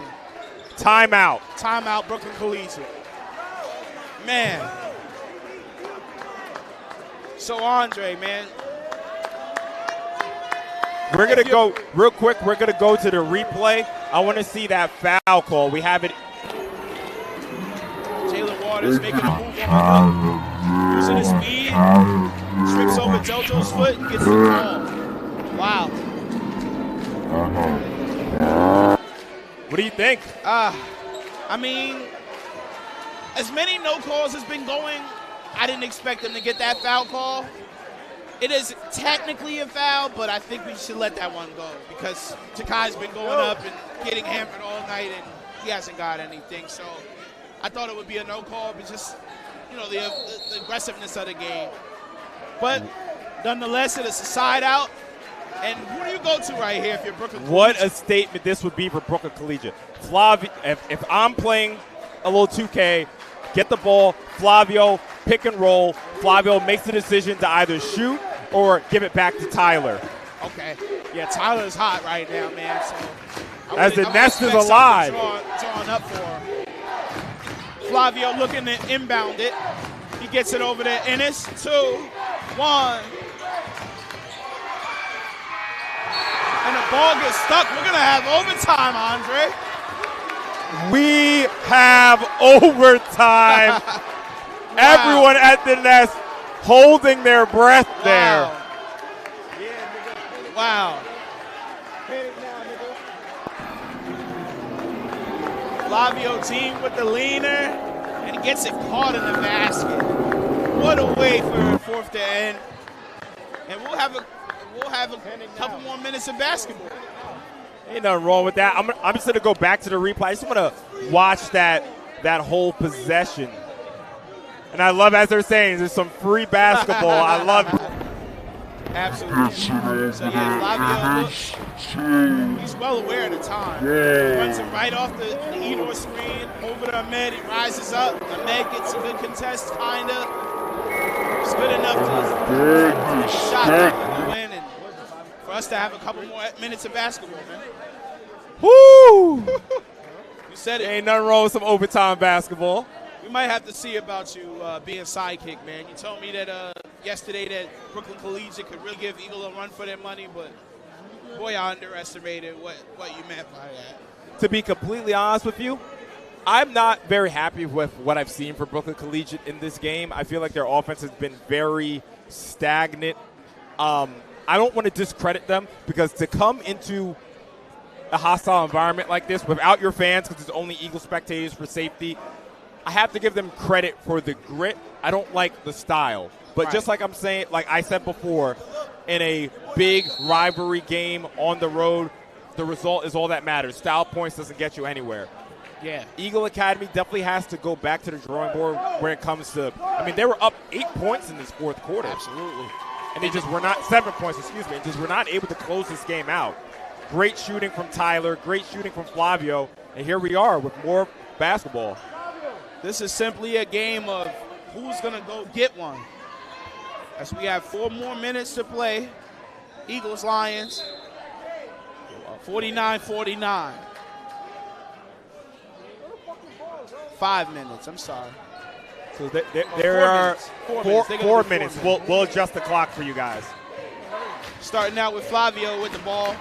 Timeout. Timeout, Brooklyn Collegiate. Man. So, Andre, man. We're going to go, real quick, we're going to go to the replay. I want to see that foul call. We have it. Jalen waters, making a move on the hook, using his speed, trips over JoJo's foot, and gets the call. Wow. What do you think? I mean, as many no calls has been going, I didn't expect them to get that foul call. It is technically a foul, but I think we should let that one go because Takai's been going up and getting hammered all night, and he hasn't got anything. So I thought it would be a no call, but just, you know, the aggressiveness of the game. But nonetheless, it is a side out. And who do you go to right here if you're Brooklyn Collegiate? What a statement this would be for Brooklyn Collegiate. Flavio, if I'm playing a little 2K, get the ball, Flavio, pick and roll. Flavio makes the decision to either shoot or give it back to Tyler. Okay. Yeah, Tyler's hot right now, man. So as the nest is alive. Drawing up for him. Flavio looking to inbound it. He gets it over to Ennis. 2, 1. And the ball gets stuck. We're going to have overtime, Andre. We have overtime. Wow. Everyone at the nest holding their breath there. Wow. Flavio team with the leaner, and he gets it caught in the basket. What a way for a fourth to end. And we'll have a couple more minutes of basketball. Ain't nothing wrong with that. I'm just going to go back to the replay. I just want to watch that whole possession. And I love, as they're saying, there's some free basketball. I love it. Absolutely. So, yeah, Flavio, he's well aware of the time. He runs it right off the Edor screen, over to Ahmed. He rises up. Ahmed gets a good contest, kind of. It's good enough to take a shot to win and for us to have a couple more minutes of basketball, man. Woo! You said it. Ain't nothing wrong with some overtime basketball. We might have to see about you being sidekick, man. You told me that yesterday that Brooklyn Collegiate could really give Eagle a run for their money, but boy, I underestimated what you meant by that. To be completely honest with you, I'm not very happy with what I've seen for Brooklyn Collegiate in this game. I feel like their offense has been very stagnant. I don't want to discredit them because to come into a hostile environment like this without your fans, because there's only Eagle spectators for safety, I have to give them credit for the grit. I don't like the style. But just like I'm saying, like I said before, in a big rivalry game on the road, the result is all that matters. Style points doesn't get you anywhere. Yeah. Eagle Academy definitely has to go back to the drawing board when it comes to, I mean, they were up 8 points in this fourth quarter. Absolutely. And they just were not, 7 points, excuse me, and just were not able to close this game out. Great shooting from Tyler, great shooting from Flavio, and here we are with more basketball. This is simply a game of who's going to go get one. As we have 4 more minutes to play, Eagles, Lions, 49-49. 5 minutes, I'm sorry. So there are 4 minutes. We'll adjust the clock for you guys. Starting out with Flavio with the ball.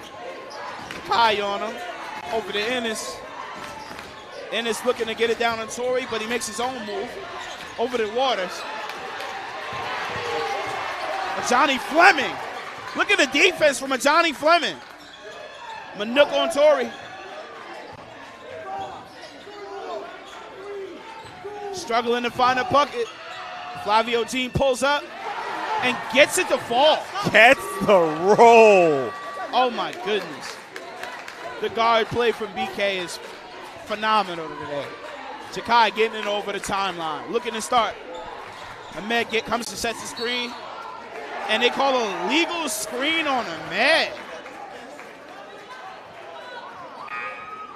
Kai on him. Over to Ennis. Ennis looking to get it down on Torrey, but he makes his own move. Over to Waters. Johnny Fleming. Look at the defense from Johnny Fleming. Manook on Torrey. Struggling to find a bucket. Flavio team pulls up and gets it to fall. Gets the roll. Oh, my goodness. The guard play from BK is phenomenal today. Jakai getting it over the timeline. Looking to start. Ahmed comes to set the screen. And they call a legal screen on Ahmed.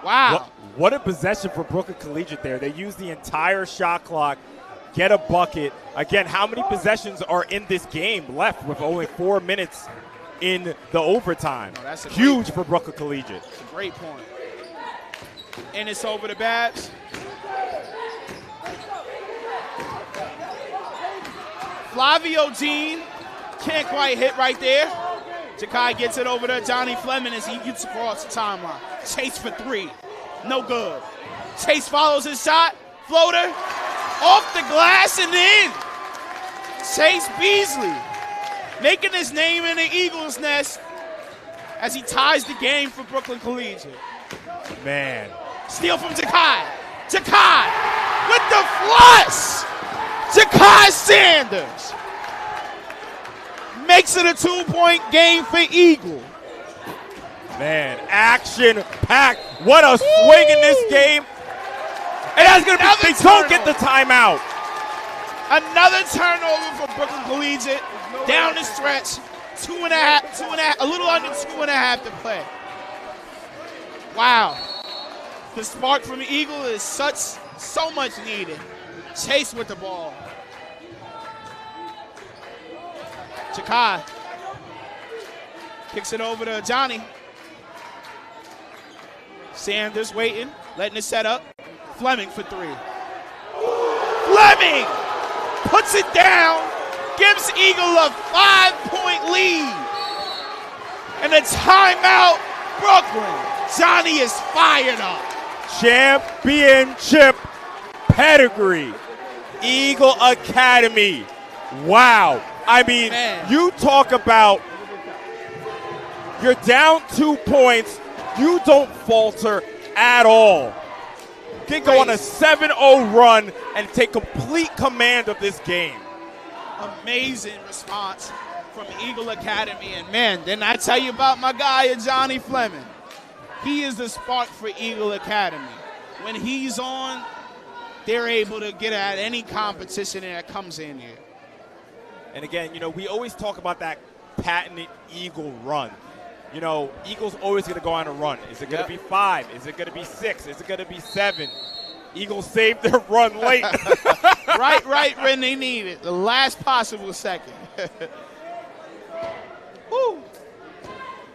Wow. What a possession for Brooklyn Collegiate there. They use the entire shot clock, get a bucket. Again, how many possessions are in this game left with only 4 minutes in the overtime? Oh, that's huge for Brooklyn Collegiate. That's a great point. And it's over to Babs. Flavio Dean can't quite hit right there. Jakai gets it over to Johnny Fleming as he gets across the timeline. Chase for 3. No good. Chase follows his shot. Floater. Off the glass and in. Chase Beasley making his name in the Eagles' nest as he ties the game for Brooklyn Collegiate. Man. Steal from Jakai. Jakai with the flush. Jakai Sanders makes it a 2-point game for Eagle. Man, action-packed. What a swing in this game. And that's going to be, they don't get the timeout. Another turnover for Brooklyn Collegiate. Down the stretch. 2.5, a little under 2.5 to play. Wow. The spark from the Eagle is so much needed. Chase with the ball. Jakai kicks it over to Johnny. Sanders waiting, letting it set up. Fleming for three. Fleming puts it down, gives Eagle a 5-point lead. And a timeout, Brooklyn. Johnny is fired up. Championship pedigree. Eagle Academy. Wow. I mean, Man. You talk about you're down 2 points. You don't falter at all. Can go on a 7-0 run and take complete command of this game. Amazing response from Eagle Academy. And man, didn't I tell you about my guy, Johnny Fleming? He is the spark for Eagle Academy. When he's on, they're able to get at any competition that comes in here. And again, you know, we always talk about that patented Eagle run. You know, Eagles always going to go on a run. Is it going to be 5? Is it going to be 6? Is it going to be 7? Eagles saved their run late. right when they need it. The last possible second. Woo.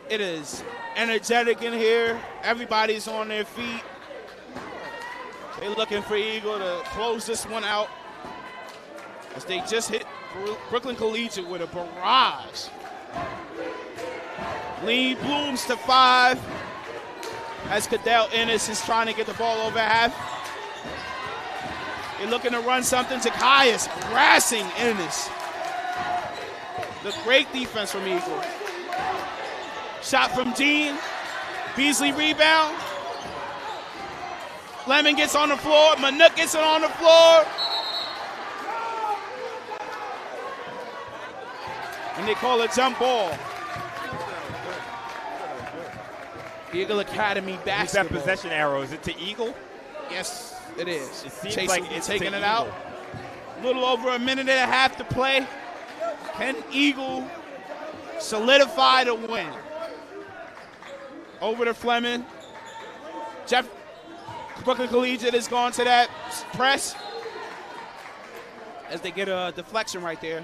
It is energetic in here. Everybody's on their feet. They're looking for Eagle to close this one out as they just hit Brooklyn Collegiate with a barrage. Lead blooms to 5 as Cadell Ennis is trying to get the ball over half. They're looking to run something. Jakai is harassing Ennis. The great defense from Eagle. Shot from Dean. Beasley rebound. Lemon gets on the floor. Manuk gets it on the floor. And they call it jump ball. Eagle Academy basketball. Use that possession arrow. Is it to Eagle? Yes, it is. It seems Chase like will be it's taking to it out. Eagle. A little over a minute and a half to play. Can Eagle solidify the win? Over to Fleming. Brooklyn Collegiate is going to that press as they get a deflection right there.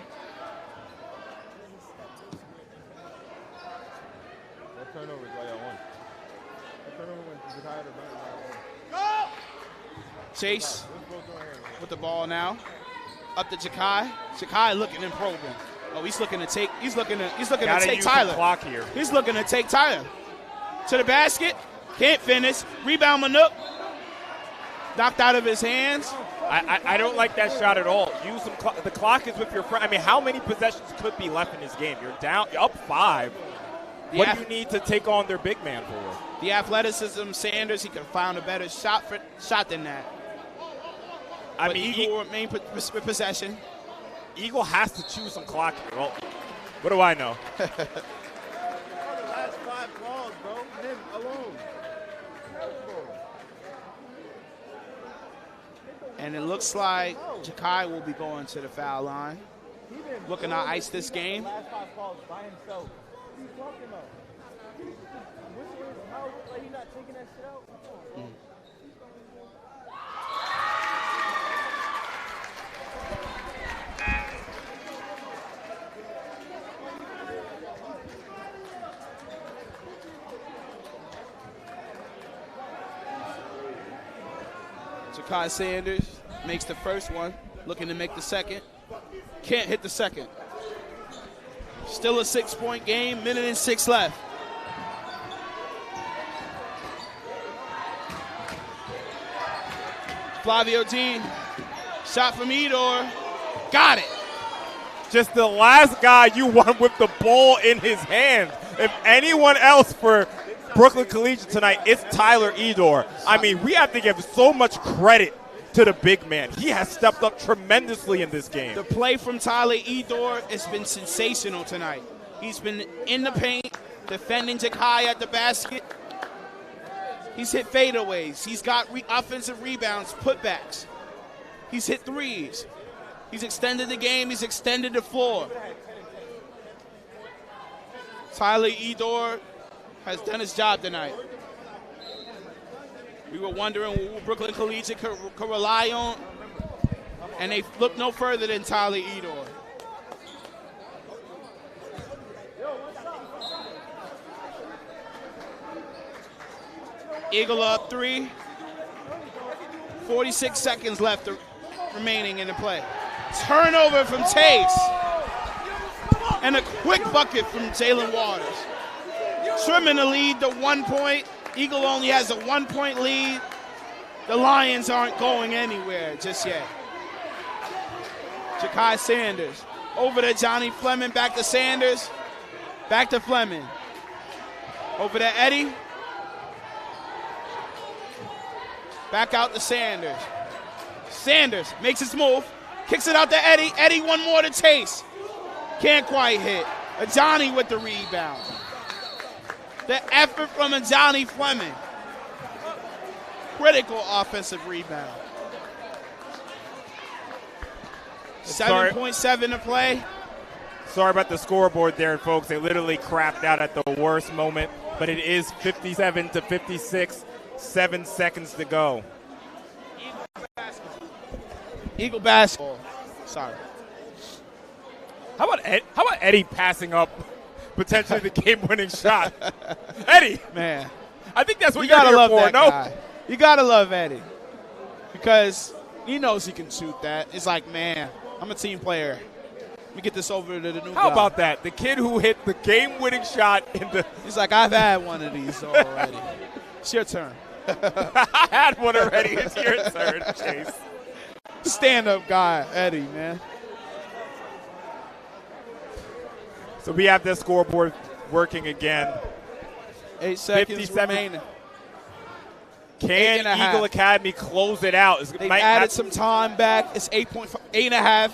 Chase with the ball now. Up to Jakai. Jakai looking and probing. Oh, he's looking to take Tyler. Clock here. He's looking to take Tyler. To the basket. Can't finish. Rebound Manuk. Knocked out of his hands. I don't like that shot at all. Use some the clock is with your friend. I mean, how many possessions could be left in this game? You're up 5. What do you need to take on their big man for? The athleticism, Sanders, he could have found a better shot than that. But Eagle remain with possession. Eagle has to choose some clock here. Well, what do I know? The last 5 calls, bro. Him alone. And it looks like Jakai will be going to the foul line. Looking to ice this game. Last 5 calls by himself. What are you talking about? Like he's not taking that shit out? Jakai Sanders makes the first one, looking to make the second. Can't hit the second. Still a 6-point game, minute and 6 left. Flavio Dean, Shot from Edor. Got it. Just the last guy you want with the ball in his hand. If anyone else for Brooklyn Collegiate tonight, it's Tyler Edor. I mean, we have to give so much credit to the big man. He has stepped up tremendously in this game. The play from Tyler Edor has been sensational tonight. He's been in the paint, defending Jakai at the basket. He's hit fadeaways. He's got offensive rebounds, putbacks. He's hit threes. He's extended the game. He's extended the floor. Tyler Edor has done his job tonight. We were wondering who Brooklyn Collegiate could rely on, and they look no further than Tyler Edor. Eagle up 3. 46 seconds left remaining in the play. Turnover from Tace. And a quick bucket from Jalen Waters. Trimming the lead to 1 point. Eagle only has a 1 point lead. The Lions aren't going anywhere just yet. Jakai Sanders. Over to Johnny Fleming. Back to Sanders. Back to Fleming. Over to Eddie. Back out to Sanders. Sanders makes his move. Kicks it out to Eddie. Eddie one more to Tace. Can't quite hit. Ajani with the rebound. The effort from Ajani Fleming. Critical offensive rebound. 7.7 to play. Sorry about the scoreboard there, folks. They literally crapped out at the worst moment, but it is 57 to 56. 7 seconds to go. Eagle basketball. Sorry. How about Eddie passing up potentially the game-winning shot? Eddie, man, I think that's what you you're gotta here love for. that No, guy. You gotta love Eddie because he knows he can shoot that. It's like, man, I'm a team player. Let me get this over to the new guy. How about that? The kid who hit the game-winning shot in the. He's like, I've had one of these already. It's your turn. I had one already. It's your turn, Chase. Stand-up guy, Eddie, man. So we have this scoreboard working again. 8 seconds remaining. Can Eagle Academy close it out? They've added some time back. It's 8.5.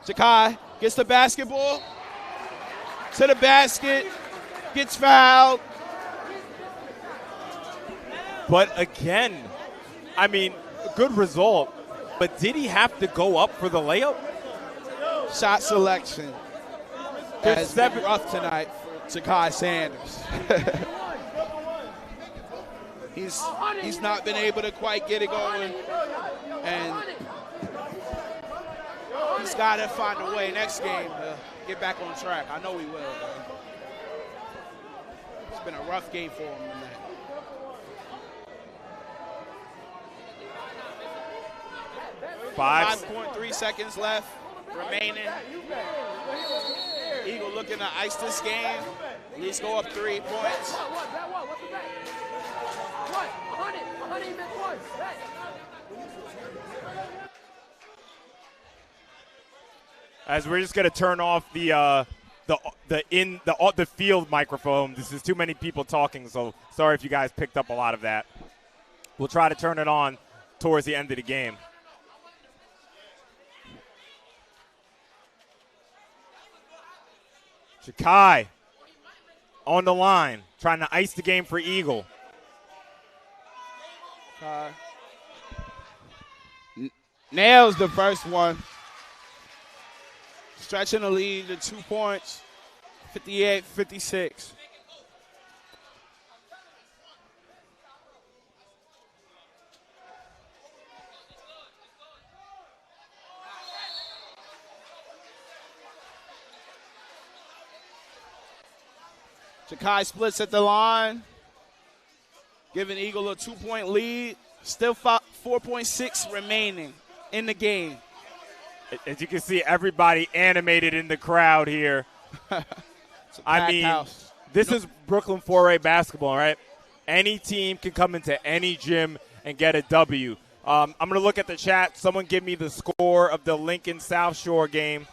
Jakai gets the basketball. To the basket. Gets fouled. But again, I mean, good result. But did he have to go up for the layup? Shot selection has been rough tonight for Jakai Sanders. He's not been able to quite get it going, and he's got to find a way next game to get back on track. I know he will. Man. It's been a rough game for him tonight. Five. 5.3 seconds left remaining. Eagle looking to ice this game. At least go up 3 points. As we're just gonna turn off the field microphone. This is too many people talking, so sorry if you guys picked up a lot of that. We'll try to turn it on towards the end of the game. Jakai on the line, trying to ice the game for Eagle. Nails the first one. Stretching the lead to 2 points, 58-56. Jakai splits at the line, giving Eagle a 2 point lead. Still 4.6 remaining in the game. As you can see, everybody animated in the crowd here. I mean, this is Brooklyn 4A basketball, right? Any team can come into any gym and get a W. I'm going to look at the chat. Someone give me the score of the Lincoln South Shore game.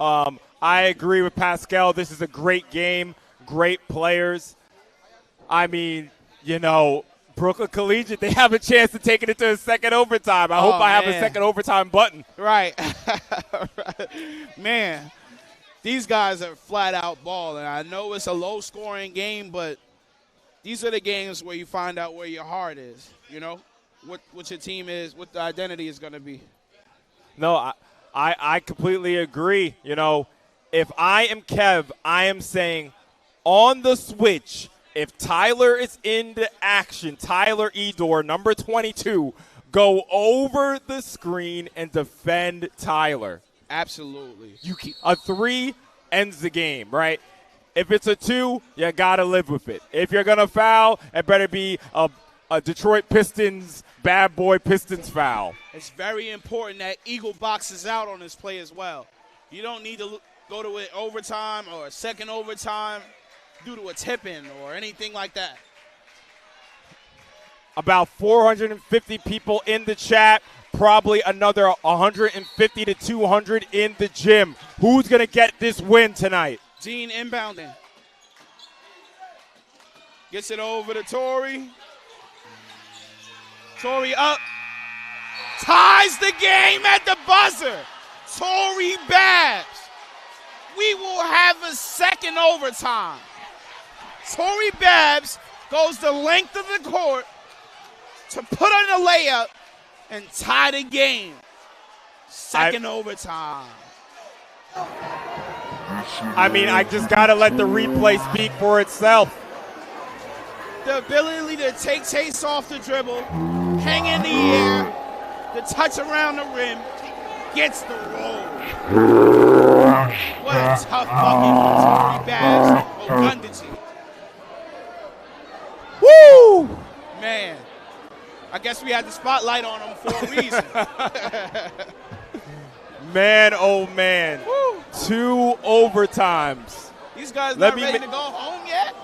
I agree with Pascal. This is a great game, great players. I mean, you know, Brooklyn Collegiate, they have a chance to take it into a second overtime. I hope I have a second overtime button. Right. Man, these guys are flat out balling. I know it's a low-scoring game, but these are the games where you find out where your heart is, you know, what your team is, what the identity is going to be. No, I completely agree. You know, if I am Kev, I am saying on the switch, if Tyler is in the action, Tyler Edor, number 22, go over the screen and defend Tyler. Absolutely. A 3 ends the game, right? If it's a 2, you got to live with it. If you're going to foul, it better be a Detroit Pistons, bad boy Pistons foul. It's very important that Eagle boxes out on this play as well. You don't need to go to an overtime or a second overtime due to a tip-in or anything like that. About 450 people in the chat, probably another 150 to 200 in the gym. Who's going to get this win tonight? Dean inbounding. Gets it over to Torrey. Torrey up. Ties the game at the buzzer. Torrey Babs. We will have a second overtime. Torrey Babs goes the length of the court to put on a layup and tie the game. Second overtime. I mean, I just got to let the replay speak for itself. The ability to take Chase off the dribble, hang in the air, the touch around the rim, gets the roll. What a tough bucket for Torrey Babs. Ogundiji. Woo! Man, I guess we had the spotlight on him for a reason. Man, oh man. Woo. 2 overtimes. These guys not ready to go home yet?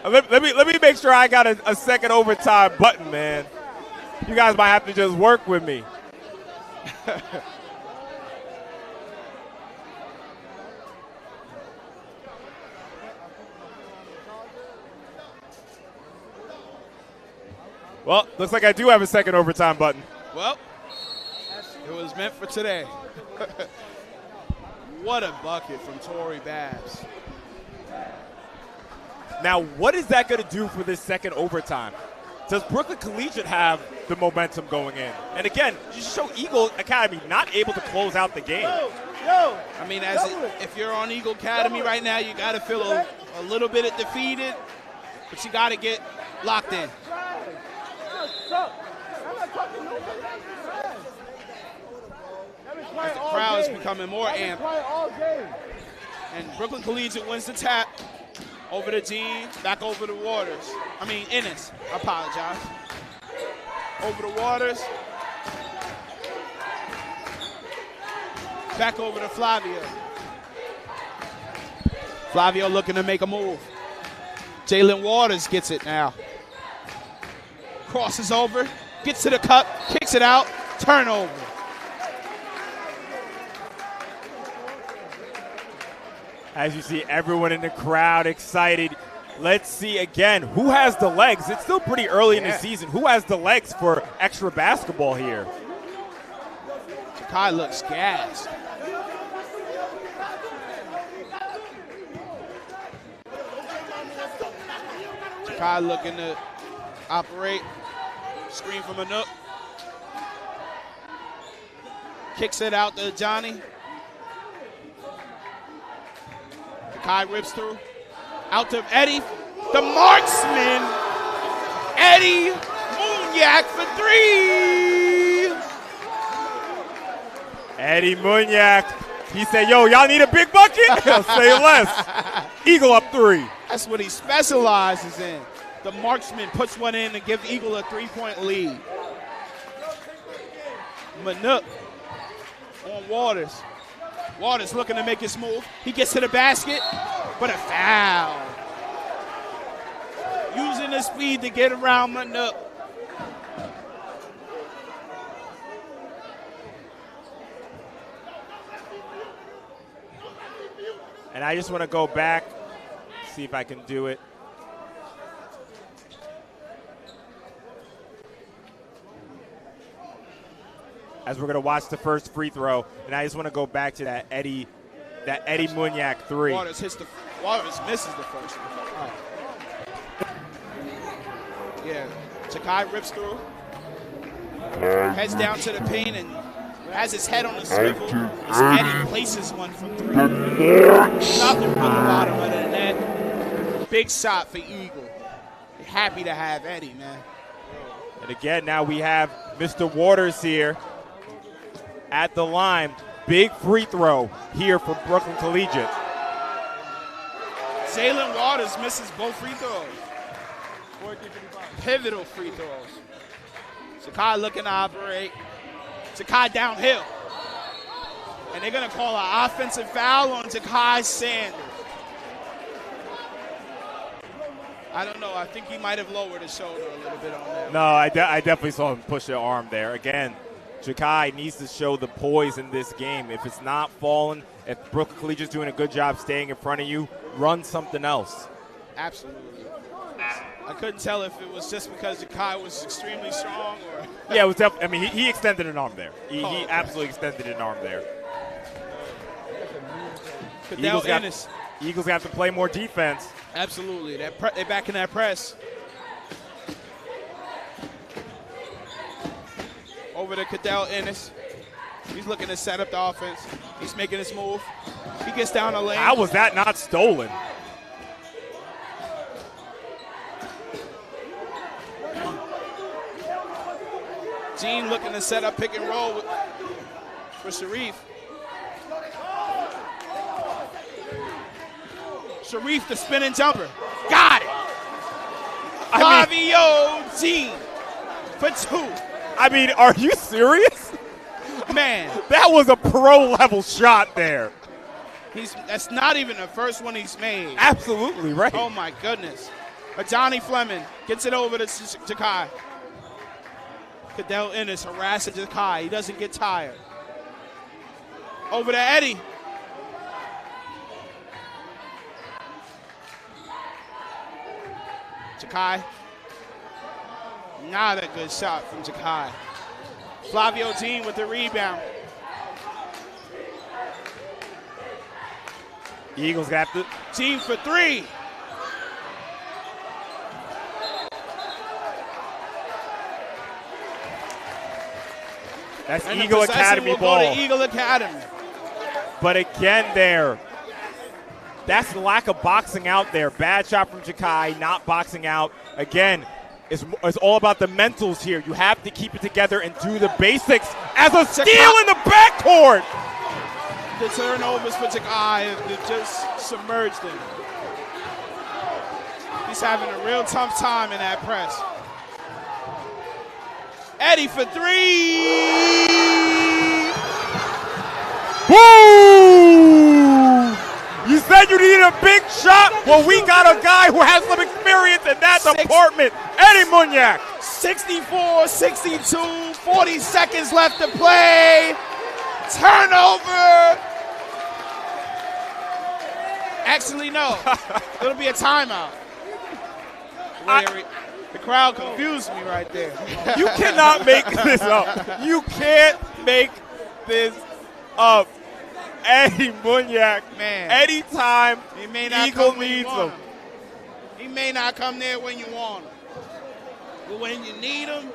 let me make sure I got a second overtime button, man. You guys might have to just work with me. Well, looks like I do have a second overtime button. Well, it was meant for today. What a bucket from Torrey Babs. Now, what is that going to do for this second overtime? Does Brooklyn Collegiate have the momentum going in? And again, you show Eagle Academy not able to close out the game. I mean, if you're on Eagle Academy right now, you got to feel a little bit defeated, but you got to get locked in. As the crowd is becoming more amped. And Brooklyn Collegiate wins the tap over to Dean, back over to Waters. I mean, Ennis. I apologize. Over to Waters. Back over to Flavio. Flavio looking to make a move. Jalen Waters gets it now. Crosses over, gets to the cup, kicks it out, turnover. As you see, everyone in the crowd excited. Let's see again, who has the legs? It's still pretty early in the season. Who has the legs for extra basketball here? Kai looks gassed. Kai looking to operate. Screen from Manuk. Kicks it out to Johnny. Kai rips through. Out to Eddie. The marksman. Eddie Munyak for 3. Eddie Munyak. He said, yo, y'all need a big bucket? Say less. Eagle up 3. That's what he specializes in. The marksman puts one in to give Eagle a 3-point lead. Manuk on Waters. Waters looking to make his move. He gets to the basket, but a foul. Using the speed to get around Manuk. And I just want to go back, see if I can do it. As we're going to watch the first free throw, and I just want to go back to that Eddie Munyak three. Waters misses the first one. Yeah, Jakai rips through, heads down to the paint, and has his head on the swivel. As Eddie places one from three. Nothing from the bottom other than that. Big shot for Eagle. Happy to have Eddie, man. And again, now we have Mr. Waters here at the line. Big free throw here for Brooklyn Collegiate. Jalen Waters misses both free throws. Pivotal free throws. Jakai looking to operate. Jakai downhill. And they're going to call an offensive foul on Jakai Sanders. I don't know. I think he might have lowered his shoulder a little bit on that. No, I definitely saw him push the arm there. Again, Jakai needs to show the poise in this game. If it's not falling, if Brooklyn Collegiate's doing a good job staying in front of you, run something else. Absolutely. I couldn't tell if it was just because Jakai was extremely strong or. Yeah, it was definitely. I mean, he extended an arm there. He absolutely extended an arm there. Eagles have to play more defense. Absolutely. They're back in that press. Over to Cadell Ennis. He's looking to set up the offense. He's making his move. He gets down the lane. How was that not stolen? Gene looking to set up pick and roll for Sharif. Sharif, the spinning jumper. Got it. Flavio Gene for two. I mean, are you serious? Man. That was a pro-level shot there. That's not even the first one he's made. Absolutely right. Oh, my goodness. But Johnny Fleming gets it over to Jakai. Cadell Ennis harasses Jakai. He doesn't get tired. Over to Eddie. Jakai. Not a good shot from Jakai. Flavio Dean with the rebound. The Eagles got the Team for three. That's And Eagle Academy will ball. Go to Eagle Academy. But again there, that's the lack of boxing out there. Bad shot from Jakai, not boxing out. Again, it's all about the mentals here. You have to keep it together and do the basics as a steal in the backcourt. The turnovers for Jakai have just submerged him. He's having a real tough time in that press. Eddie for three. Woo! You said you needed a big shot? Well, we got a guy who has some experience in that department, Eddie Munyak. 64-62, 40 seconds left to play. Turnover. Actually, no. It'll be a timeout. The crowd confused me right there. You cannot make this up. You can't make this up. Eddie Munyak, man. Anytime he may not Eagle needs him. He may not come there when you want him. But when you need him,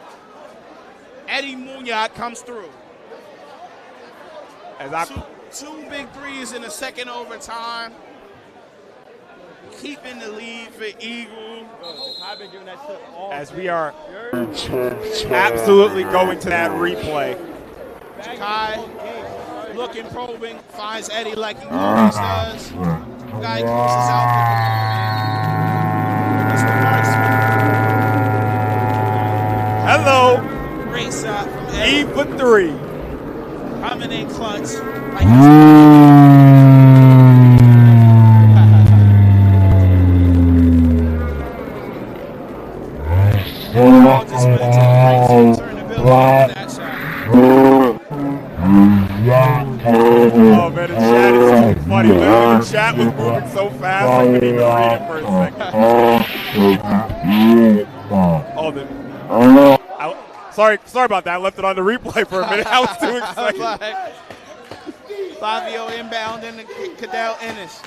Eddie Munyak comes through. Two big threes in the second overtime. Keeping the lead for Eagle. As we are absolutely going to that replay. Jakai looking, probing, finds Eddie like he always does. Guy keeps us out. Hello. Great shot from Eddie. E for three. Coming in clutch. Oh man, the chat is so funny. Literally, the chat was moving so fast I couldn't even read it for a second. Oh, sorry about that. I left it on the replay for a minute. I was too excited. Fabio inbound into Cadell Ennis.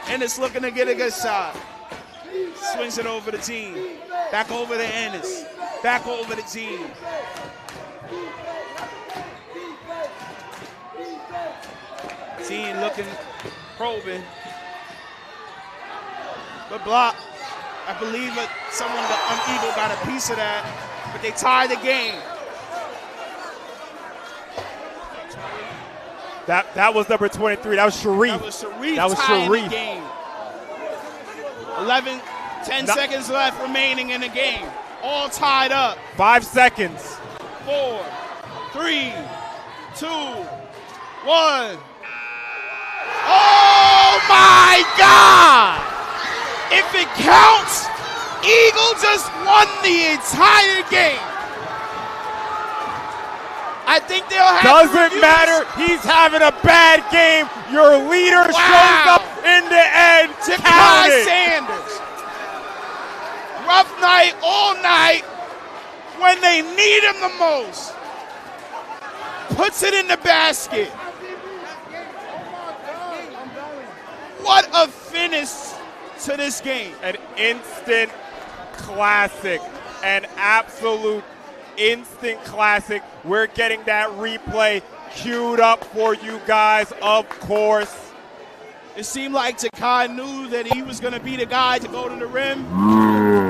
Ennis looking to get a good shot. Swings it over the team. Back over to Ennis. Back over the team. Team looking, probing. Good block. I believe that someone, the Eagle, got a piece of that, but they tied the game. That was number 23. That was Sharif. That was Sharif. The game. 10 seconds left remaining in the game. All tied up. 5 seconds. 4, 3, 2, 1. Oh my God! If it counts, Eagle just won the entire game. I think they'll have Doesn't matter. He's having a bad game. Your leader shows up in the end. Ja'Kai Sanders. Rough night all night when they need him the most. Puts it in the basket. What a finish to this game. An instant classic. An absolute instant classic. We're getting that replay queued up for you guys, of course. It seemed like Ja'Kai knew that he was going to be the guy to go to the rim.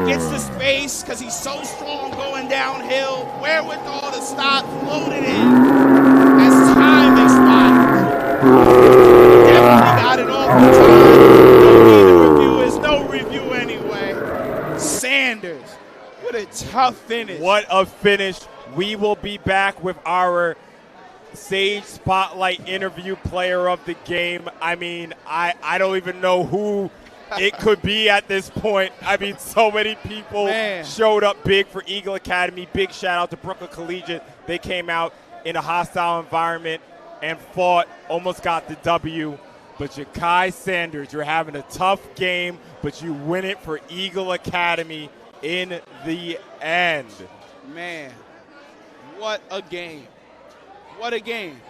Gets the space because he's so strong going downhill. Wherewithal to stop, floated in as time expires. Definitely got it off the time. Don't need a review. It's no review anyway. Sanders. What a tough finish. What a finish. We will be back with our Sage Spotlight interview player of the game. I mean, I don't even know who it could be at this point. I mean, so many people showed up big for Eagle Academy. Big shout out to Brooklyn Collegiate. They came out in a hostile environment and fought, almost got the W. But Ja'Kai Sanders, you're having a tough game, but you win it for Eagle Academy in the end. Man, what a game. What a game.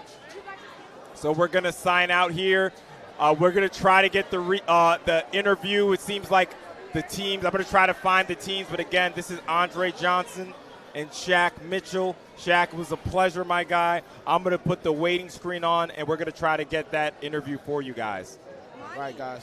So we're going to sign out here. We're going to try to get the interview. It seems like the teams, I'm going to try to find the teams. But again, this is Andre Johnson and Shaq Mitchell. Shaq, it was a pleasure, my guy. I'm going to put the waiting screen on, and we're going to try to get that interview for you guys. All right, guys.